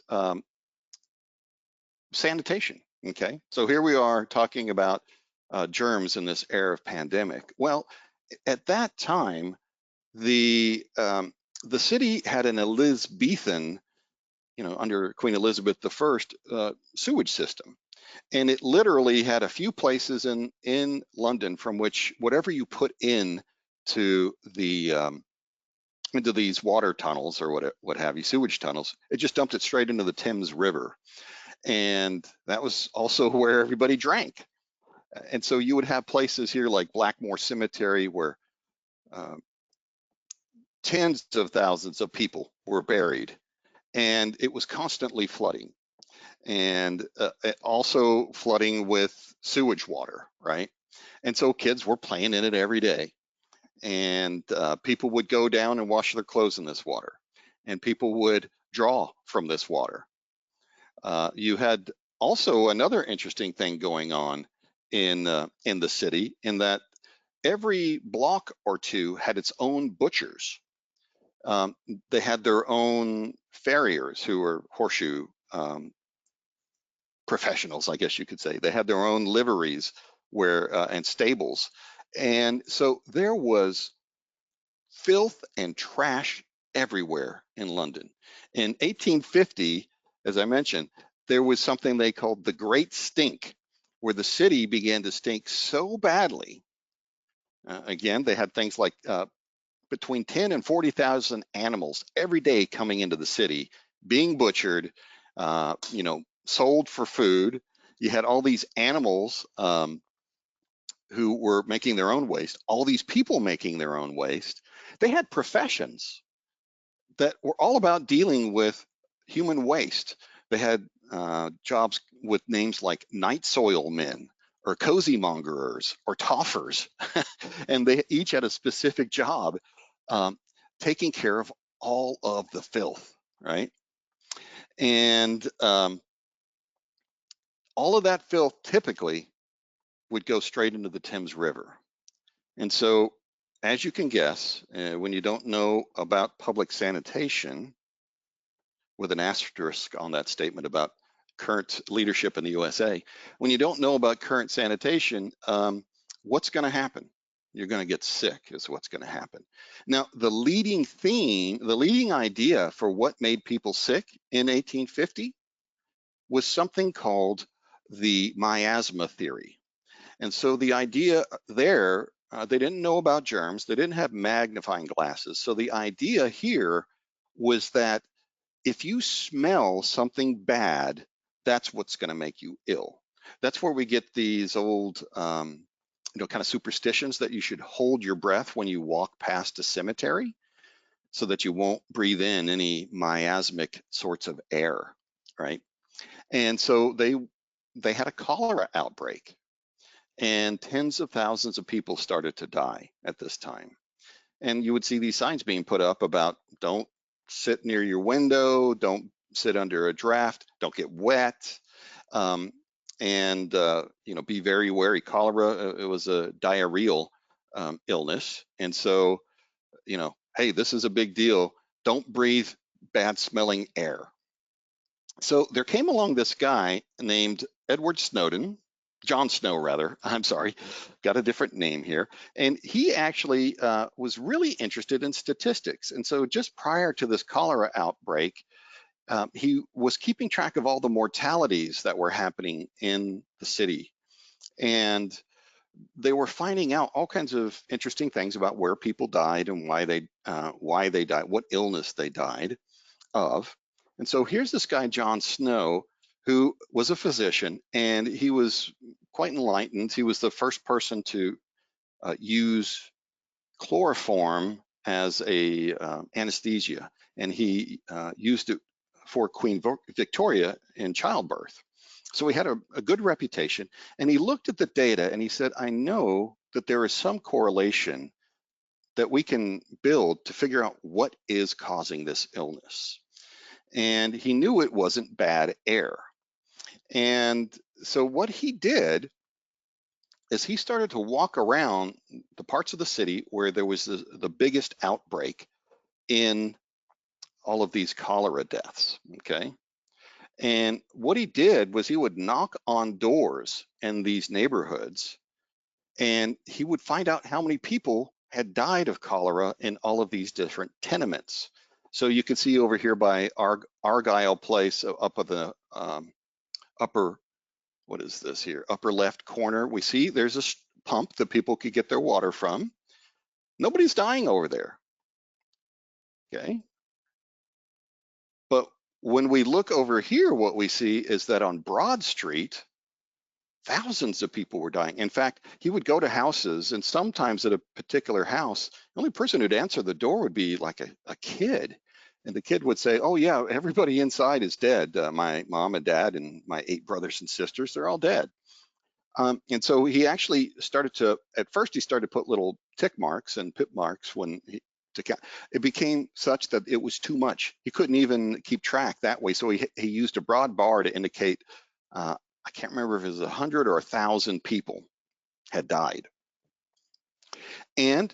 sanitation, okay? So here we are talking about germs in this era of pandemic. Well, at that time, the city had an Elizabethan, you know, under Queen Elizabeth I, sewage system. And it literally had a few places in London from which whatever you put in to the into these water tunnels or what have you, sewage tunnels, it just dumped it straight into the Thames River. And that was also where everybody drank. And so you would have places here like Blackmore Cemetery where tens of thousands of people were buried, and it was constantly flooding, and also flooding with sewage water, right? And so kids were playing in it every day, and people would go down and wash their clothes in this water, and people would draw from this water. You had also another interesting thing going on in the city, in that every block or two had its own butchers. They had their own farriers who were horseshoe professionals, I guess you could say. They had their own liveries and stables. And so there was filth and trash everywhere in London. In 1850, as I mentioned, there was something they called the Great Stink, where the city began to stink so badly. Again, they had things like between 10 and 40,000 animals every day coming into the city, being butchered, you know, sold for food. You had all these animals who were making their own waste, all these people making their own waste. They had professions. that were all about dealing with human waste. They had jobs with names like night soil men or cozy mongerers or toffers. And they each had a specific job taking care of all of the filth, right? And all of that filth typically would go straight into the Thames River. And so, as you can guess, when you don't know about public sanitation, with an asterisk on that statement about current leadership in the USA, when you don't know about current sanitation, what's going to happen? You're going to get sick is what's going to happen. Now, the leading theme, the leading idea for what made people sick in 1850 was something called the Miasma Theory. And so the idea there, they didn't know about germs, they didn't have magnifying glasses. So the idea here was that if you smell something bad, that's what's going to make you ill. That's where we get these old, kind of superstitions that you should hold your breath when you walk past a cemetery so that you won't breathe in any miasmic sorts of air, right? And so they had a cholera outbreak, and tens of thousands of people started to die at this time. And you would see these signs being put up about don't sit near your window, don't sit under a draft, don't get wet, and be very wary. Cholera, it was a diarrheal illness, and so hey, this is a big deal. Don't breathe bad smelling air. So there came along this guy named Edward Snowden, John Snow rather, I'm sorry, got a different name here. And he actually was really interested in statistics. And so just prior to this cholera outbreak, he was keeping track of all the mortalities that were happening in the city. And they were finding out all kinds of interesting things about where people died and why they died, what illness they died of. And so here's this guy, John Snow, who was a physician, and he was quite enlightened. He was the first person to use chloroform as a anesthesia, and he used it for Queen Victoria in childbirth. So he had a good reputation, and he looked at the data and he said, I know that there is some correlation that we can build to figure out what is causing this illness. And he knew it wasn't bad air. And so what he did is he started to walk around the parts of the city where there was the biggest outbreak in all of these cholera deaths, okay? And what he did was he would knock on doors in these neighborhoods, and he would find out how many people had died of cholera in all of these different tenements. So you can see over here by Argyle Place, up at the upper, what is this here? Upper left corner, we see there's a pump that people could get their water from. Nobody's dying over there, okay? But when we look over here, what we see is that on Broad Street, thousands of people were dying. In fact, he would go to houses, and sometimes at a particular house, the only person who'd answer the door would be like a kid. And the kid would say, oh yeah, everybody inside is dead. My mom and dad and my 8 brothers and sisters, they're all dead. And so he actually started to, at first he started to put little tick marks and pip marks when to count. It became such that it was too much. He couldn't even keep track that way. So he used a broad bar to indicate, I can't remember if it was 100 or 1,000 people had died. And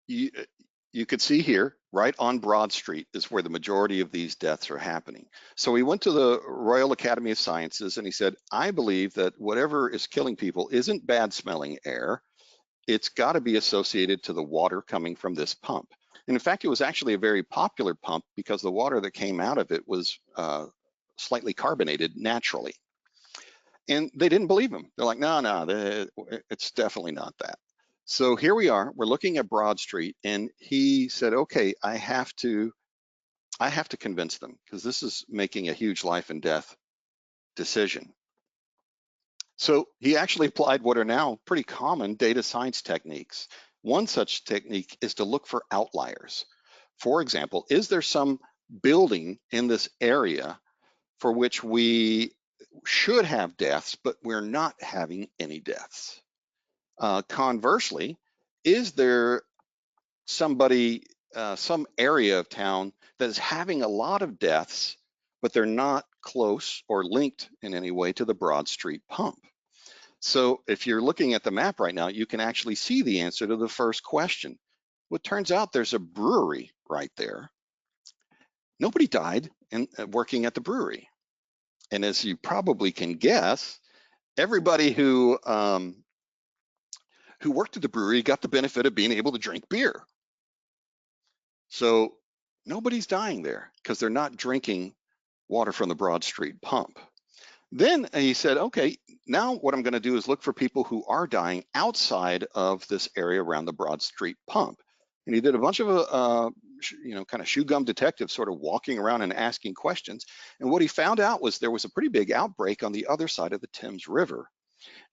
you could see here, right on Broad Street is where the majority of these deaths are happening. So he went to the Royal Academy of Sciences and he said, I believe that whatever is killing people isn't bad smelling air. It's got to be associated to the water coming from this pump. And in fact, it was actually a very popular pump because the water that came out of it was slightly carbonated naturally. And they didn't believe him. They're like, no, it's definitely not that. So here we are, we're looking at Broad Street, and he said, okay, I have to convince them because this is making a huge life and death decision. So he actually applied what are now pretty common data science techniques. One such technique is to look for outliers. For example, is there some building in this area for which we should have deaths, but we're not having any deaths? Conversely, is there somebody, some area of town that is having a lot of deaths, but they're not close or linked in any way to the Broad Street pump? So if you're looking at the map right now, you can actually see the answer to the first question. Well, it turns out there's a brewery right there. Nobody died working at the brewery. And as you probably can guess, everybody who worked at the brewery got the benefit of being able to drink beer. So nobody's dying there because they're not drinking water from the Broad Street pump. Then he said, okay, now what I'm going to do is look for people who are dying outside of this area around the Broad Street pump. And he did a bunch of, kind of shoe gum detectives sort of walking around and asking questions. And what he found out was there was a pretty big outbreak on the other side of the Thames River.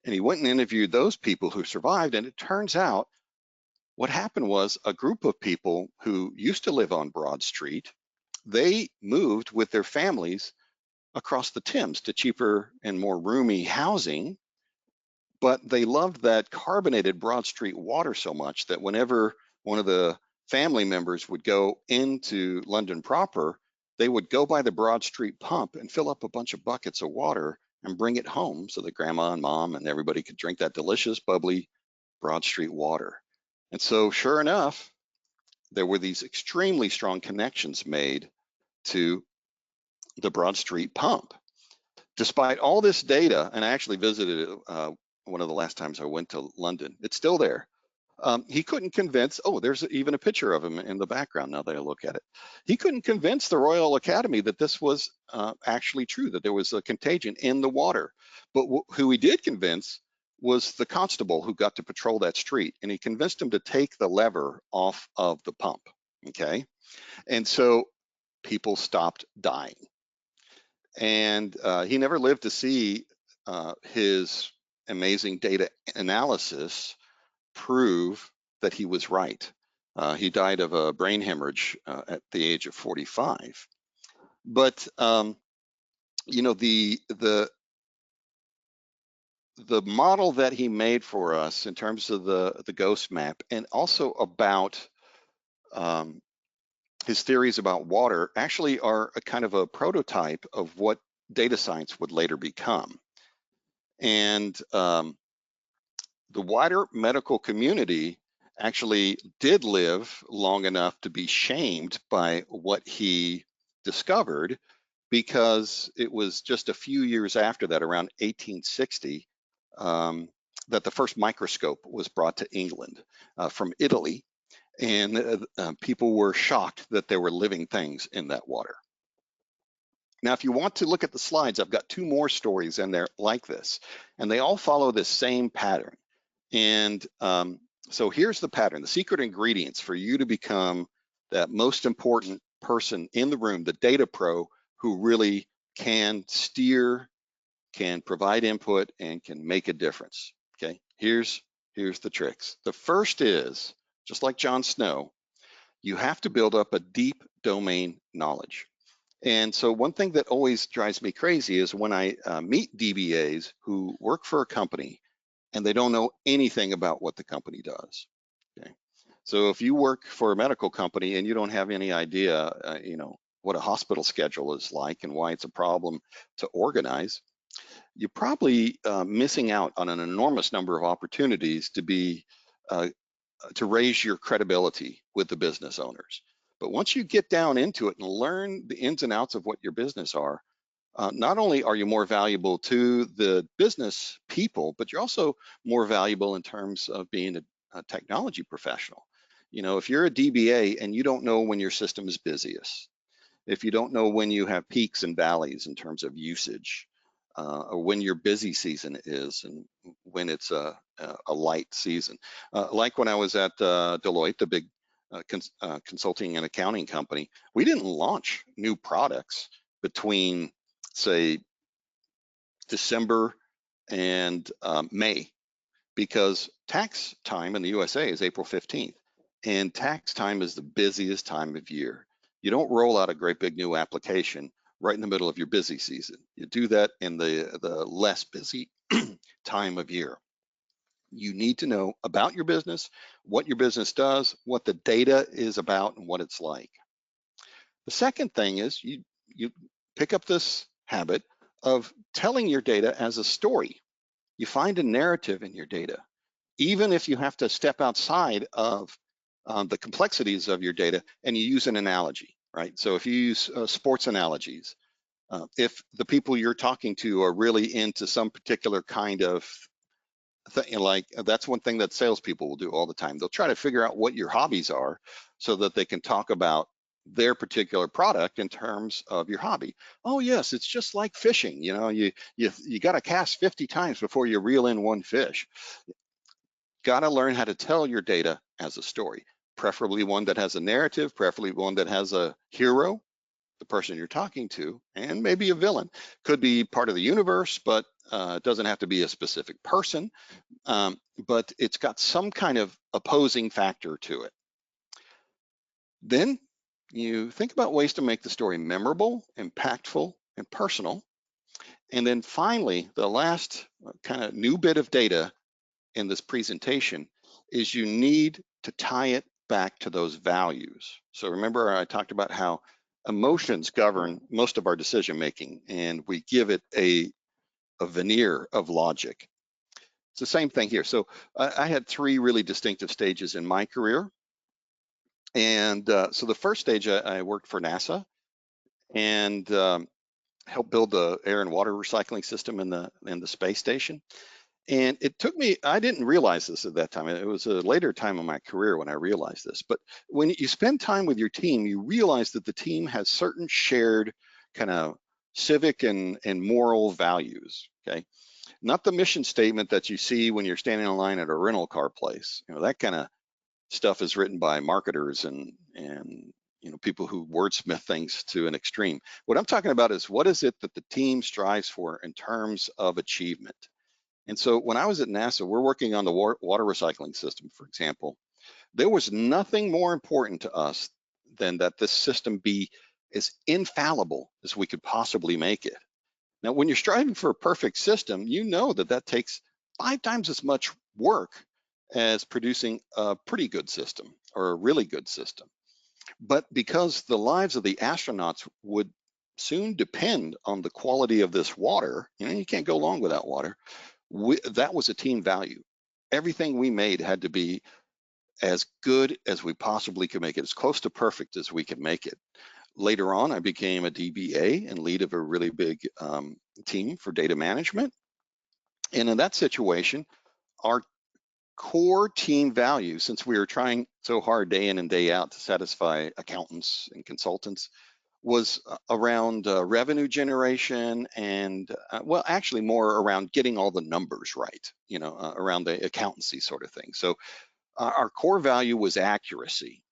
And he went and interviewed those people who survived. And it turns out what happened was a group of people who used to live on Broad Street, they moved with their families across the Thames to cheaper and more roomy housing, but they loved that carbonated Broad Street water so much that whenever one of the family members would go into London proper, they would go by the Broad Street pump and fill up a bunch of buckets of water and bring it home so that grandma and mom and everybody could drink that delicious, bubbly Broad Street water. And so sure enough, there were these extremely strong connections made to the Broad Street pump. Despite all this data, and I actually visited it one of the last times I went to London, it's still there. He couldn't convince, oh, there's even a picture of him in the background now that I look at it. He couldn't convince the Royal Academy that this was actually true, that there was a contagion in the water. But who he did convince was the constable who got to patrol that street, and he convinced him to take the lever off of the pump, okay? And so people stopped dying. And he never lived to see his amazing data analysis prove that he was right. He died of a brain hemorrhage at the age of 45. But the model that he made for us in terms of the ghost map, and also about his theories about water, actually are a kind of a prototype of what data science would later become. And the wider medical community actually did live long enough to be shamed by what he discovered, because it was just a few years after that, around 1860, that the first microscope was brought to England from Italy. And people were shocked that there were living things in that water. Now, if you want to look at the slides, I've got two more stories in there like this, and they all follow this same pattern. And so here's the pattern, the secret ingredients for you to become that most important person in the room, the data pro who really can steer, can provide input, and can make a difference, okay? Here's the tricks. The first is, just like Jon Snow, you have to build up a deep domain knowledge. And so one thing that always drives me crazy is when I meet DBAs who work for a company and they don't know anything about what the company does, okay? So if you work for a medical company and you don't have any idea, what a hospital schedule is like and why it's a problem to organize, you're probably missing out on an enormous number of opportunities to raise your credibility with the business owners. But once you get down into it and learn the ins and outs of what your business are, not only are you more valuable to the business people, but you're also more valuable in terms of being a technology professional. If you're a DBA and you don't know when your system is busiest, if you don't know when you have peaks and valleys in terms of usage, or when your busy season is and when it's a light season. Like when I was at Deloitte, the big consulting and accounting company, we didn't launch new products between, say, December and May, because tax time in the USA is April 15th. And tax time is the busiest time of year. You don't roll out a great big new application right in the middle of your busy season. You do that in the less busy time of year. You need to know about your business, what your business does, what the data is about, and what it's like. The second thing is you pick up this habit of telling your data as a story. You find a narrative in your data, even if you have to step outside of the complexities of your data, and you use an analogy, right? So if you use sports analogies, if the people you're talking to are really into some particular kind of thing, like that's one thing that salespeople will do all the time. They'll try to figure out what your hobbies are so that they can talk about their particular product in terms of your hobby. Oh yes, it's just like fishing. You know, you got to cast 50 times before you reel in one fish. Got to learn how to tell your data as a story, preferably one that has a narrative, preferably one that has a hero, the person you're talking to, and maybe a villain. Could be part of the universe, but it doesn't have to be a specific person. But it's got some kind of opposing factor to it. Then you think about ways to make the story memorable, impactful, and personal. And then finally, the last kind of new bit of data in this presentation is you need to tie it back to those values. So remember, I talked about how emotions govern most of our decision making, and we give it a veneer of logic. It's the same thing here. So I had three really distinctive stages in my career. And so the first stage, I worked for NASA and helped build the air and water recycling system in the space station. And it took me, I didn't realize this at that time. It was a later time in my career when I realized this. But when you spend time with your team, you realize that the team has certain shared kind of civic and moral values, okay? Not the mission statement that you see when you're standing in line at a rental car place. You know, that kind of stuff is written by marketers and you know, people who wordsmith things to an extreme. What I'm talking about is what is it that the team strives for in terms of achievement. And so when I was at NASA, we're working on the water recycling system, for example. There was nothing more important to us than that this system be as infallible as we could possibly make it. Now, when you're striving for a perfect system, you know that that takes 5 times as much work as producing a pretty good system or a really good system. But because the lives of the astronauts would soon depend on the quality of this water, you know, you can't go long without water. That was a team value. Everything we made had to be as good as we possibly could make it, as close to perfect as we could make it. Later on, I became a DBA and lead of a really big team for data management. And in that situation, our core team value, since we were trying so hard day in and day out to satisfy accountants and consultants, was around revenue generation and, well, actually more around getting all the numbers right, you know, around the accountancy sort of thing. So our core value was accuracy.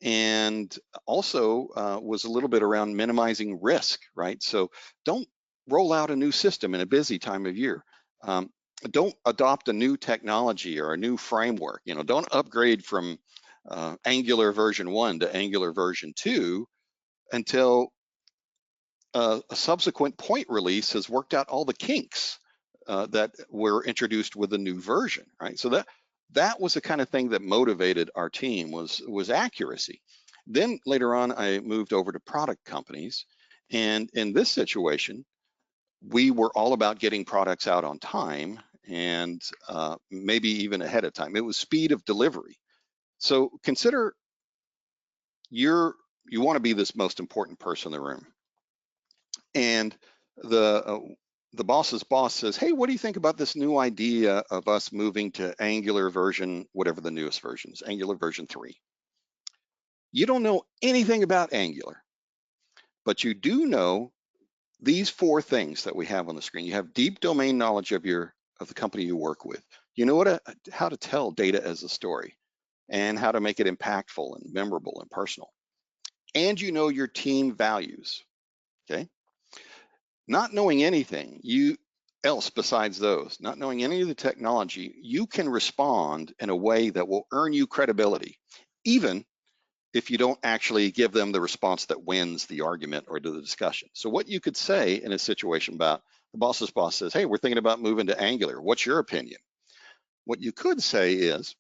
And also was a little bit around minimizing risk, right? So don't roll out a new system in a busy time of year. Don't adopt a new technology or a new framework. You know, don't upgrade from Angular version 1 to Angular version 2 until a subsequent point release has worked out all the kinks that were introduced with the new version, right? So that was the kind of thing that motivated our team was accuracy. Then later on, I moved over to product companies. And in this situation, we were all about getting products out on time and maybe even ahead of time. It was speed of delivery. So consider you want to be this most important person in the room. And the boss's boss says, hey, what do you think about this new idea of us moving to Angular version, whatever the newest version is, Angular version 3? You don't know anything about Angular, but you do know these 4 things that we have on the screen. You have deep domain knowledge of the company you work with. You know how to tell data as a story and how to make it impactful and memorable and personal. And you know your team values, okay? Not knowing anything, else besides those, not knowing any of the technology, you can respond in a way that will earn you credibility, even if you don't actually give them the response that wins the argument or the discussion. So what you could say in a situation about the boss's boss says, hey, we're thinking about moving to Angular. What's your opinion? What you could say is,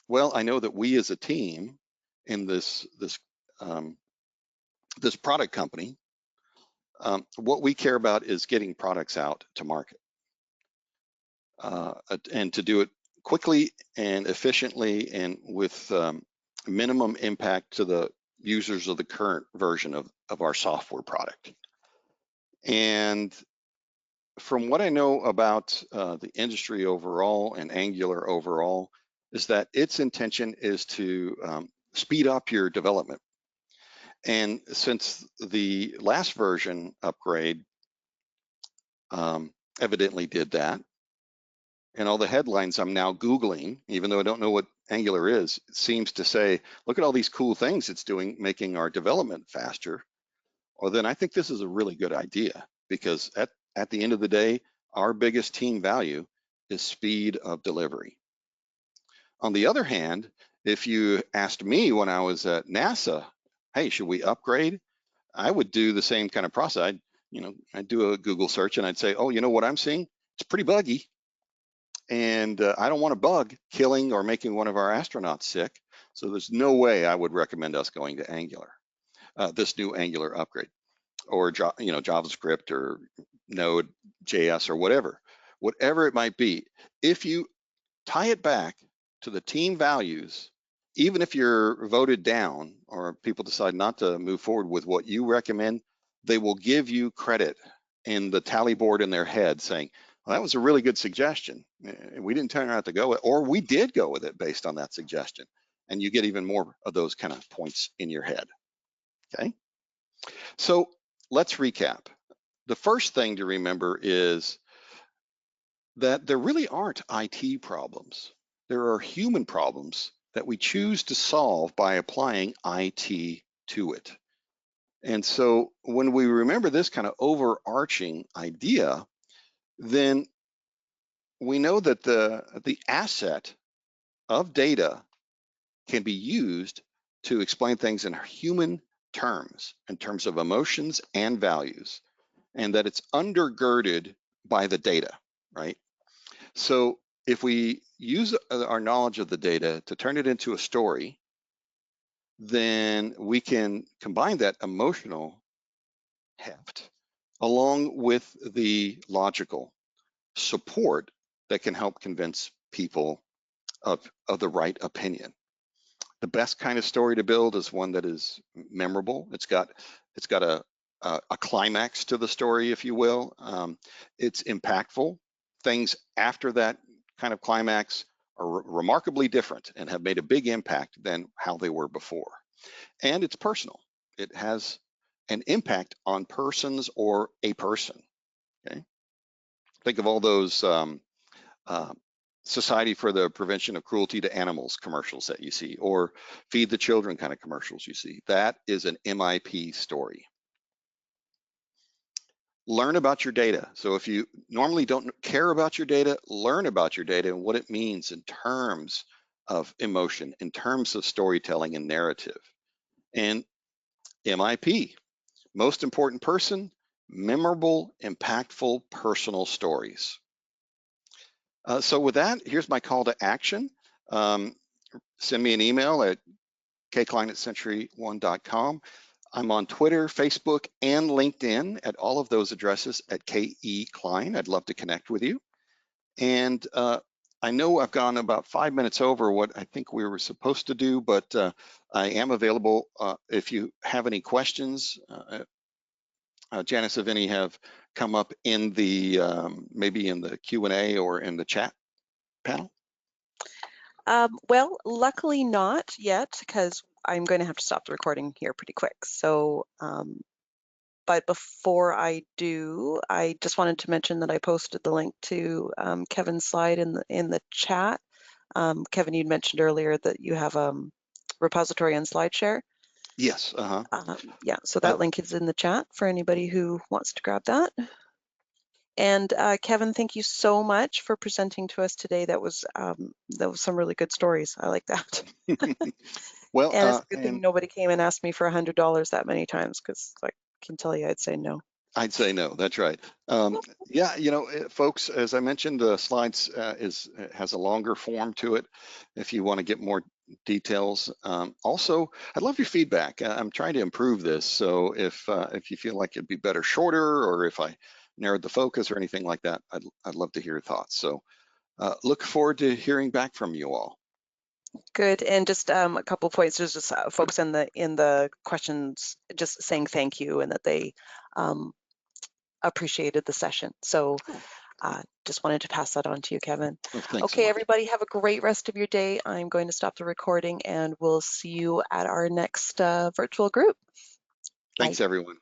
well, I know that we as a team in this product company, what we care about is getting products out to market, and to do it quickly and efficiently and with minimum impact to the users of the current version of our software product. And from what I know about the industry overall and Angular overall, is that its intention is to speed up your development. And since the last version upgrade evidently did that, and all the headlines I'm now Googling, even though I don't know what Angular is, it seems to say, look at all these cool things it's doing, making our development faster. Well, then I think this is a really good idea, because at the end of the day, our biggest team value is speed of delivery. On the other hand, if you asked me when I was at NASA, hey, should we upgrade? I would do the same kind of process. I'd do a Google search and I'd say, oh, you know what I'm seeing? It's pretty buggy. And I don't want a bug killing or making one of our astronauts sick. So there's no way I would recommend us going to Angular, this new Angular upgrade, or JavaScript or Node.js or whatever it might be. If you tie it back to the team values, even if you're voted down or people decide not to move forward with what you recommend, they will give you credit in the tally board in their head saying, well, that was a really good suggestion. We didn't turn out to go with it, or we did go with it based on that suggestion. And you get even more of those kind of points in your head, okay? So let's recap. The first thing to remember is that there really aren't IT problems. There are human problems that we choose to solve by applying IT to it. And so when we remember this kind of overarching idea, then we know that the asset of data can be used to explain things in human terms, in terms of emotions and values, and that it's undergirded by the data, right? So if we use our knowledge of the data to turn it into a story, then we can combine that emotional heft along with the logical support that can help convince people of the right opinion. The best kind of story to build is one that is memorable. It's got a climax to the story, if you will. It's impactful. Things after that kind of climax are remarkably different and have made a big impact than how they were before. And it's personal. It has an impact on persons or a person, okay? Think of all those Society for the Prevention of Cruelty to Animals commercials that you see, or Feed the Children kind of commercials you see. That is an MIP story. Learn about your data. So if you normally don't care about your data, learn about your data and what it means in terms of emotion, in terms of storytelling and narrative. And MIP, most important person, memorable, impactful, personal stories. So with that, here's my call to action. Send me an email at kkline@century1.com. I'm on Twitter, Facebook, and LinkedIn at all of those addresses at KE Kline. I'd love to connect with you. And I know I've gone about 5 minutes over what I think we were supposed to do, but I am available if you have any questions. Janice, if any have come up in the, maybe in the Q&A or in the chat panel? Well, luckily not yet, because I'm going to have to stop the recording here pretty quick. So, but before I do, I just wanted to mention that I posted the link to Kevin's slide in the chat. Kevin, you'd mentioned earlier that you have a repository on SlideShare. Yes. Yeah, so that link is in the chat for anybody who wants to grab that. And Kevin, thank you so much for presenting to us today. That was some really good stories. I like that. Well, And it's a good thing and nobody came and asked me for $100 that many times, because I can tell you I'd say no. I'd say no. That's right. Yeah, folks, as I mentioned, the slides has a longer form to it. If you want to get more details, also, I'd love your feedback. I'm trying to improve this, so if you feel like it'd be better shorter, or if I narrowed the focus or anything like that, I'd love to hear your thoughts. So look forward to hearing back from you all. Good. And just a couple points. There's just folks in the questions just saying thank you, and that they appreciated the session. So just wanted to pass that on to you, Kevin. Oh, thanks so Okay, much. everybody, have a great rest of your day. I'm going to stop the recording, and we'll see you at our next virtual group. Bye. Thanks, everyone.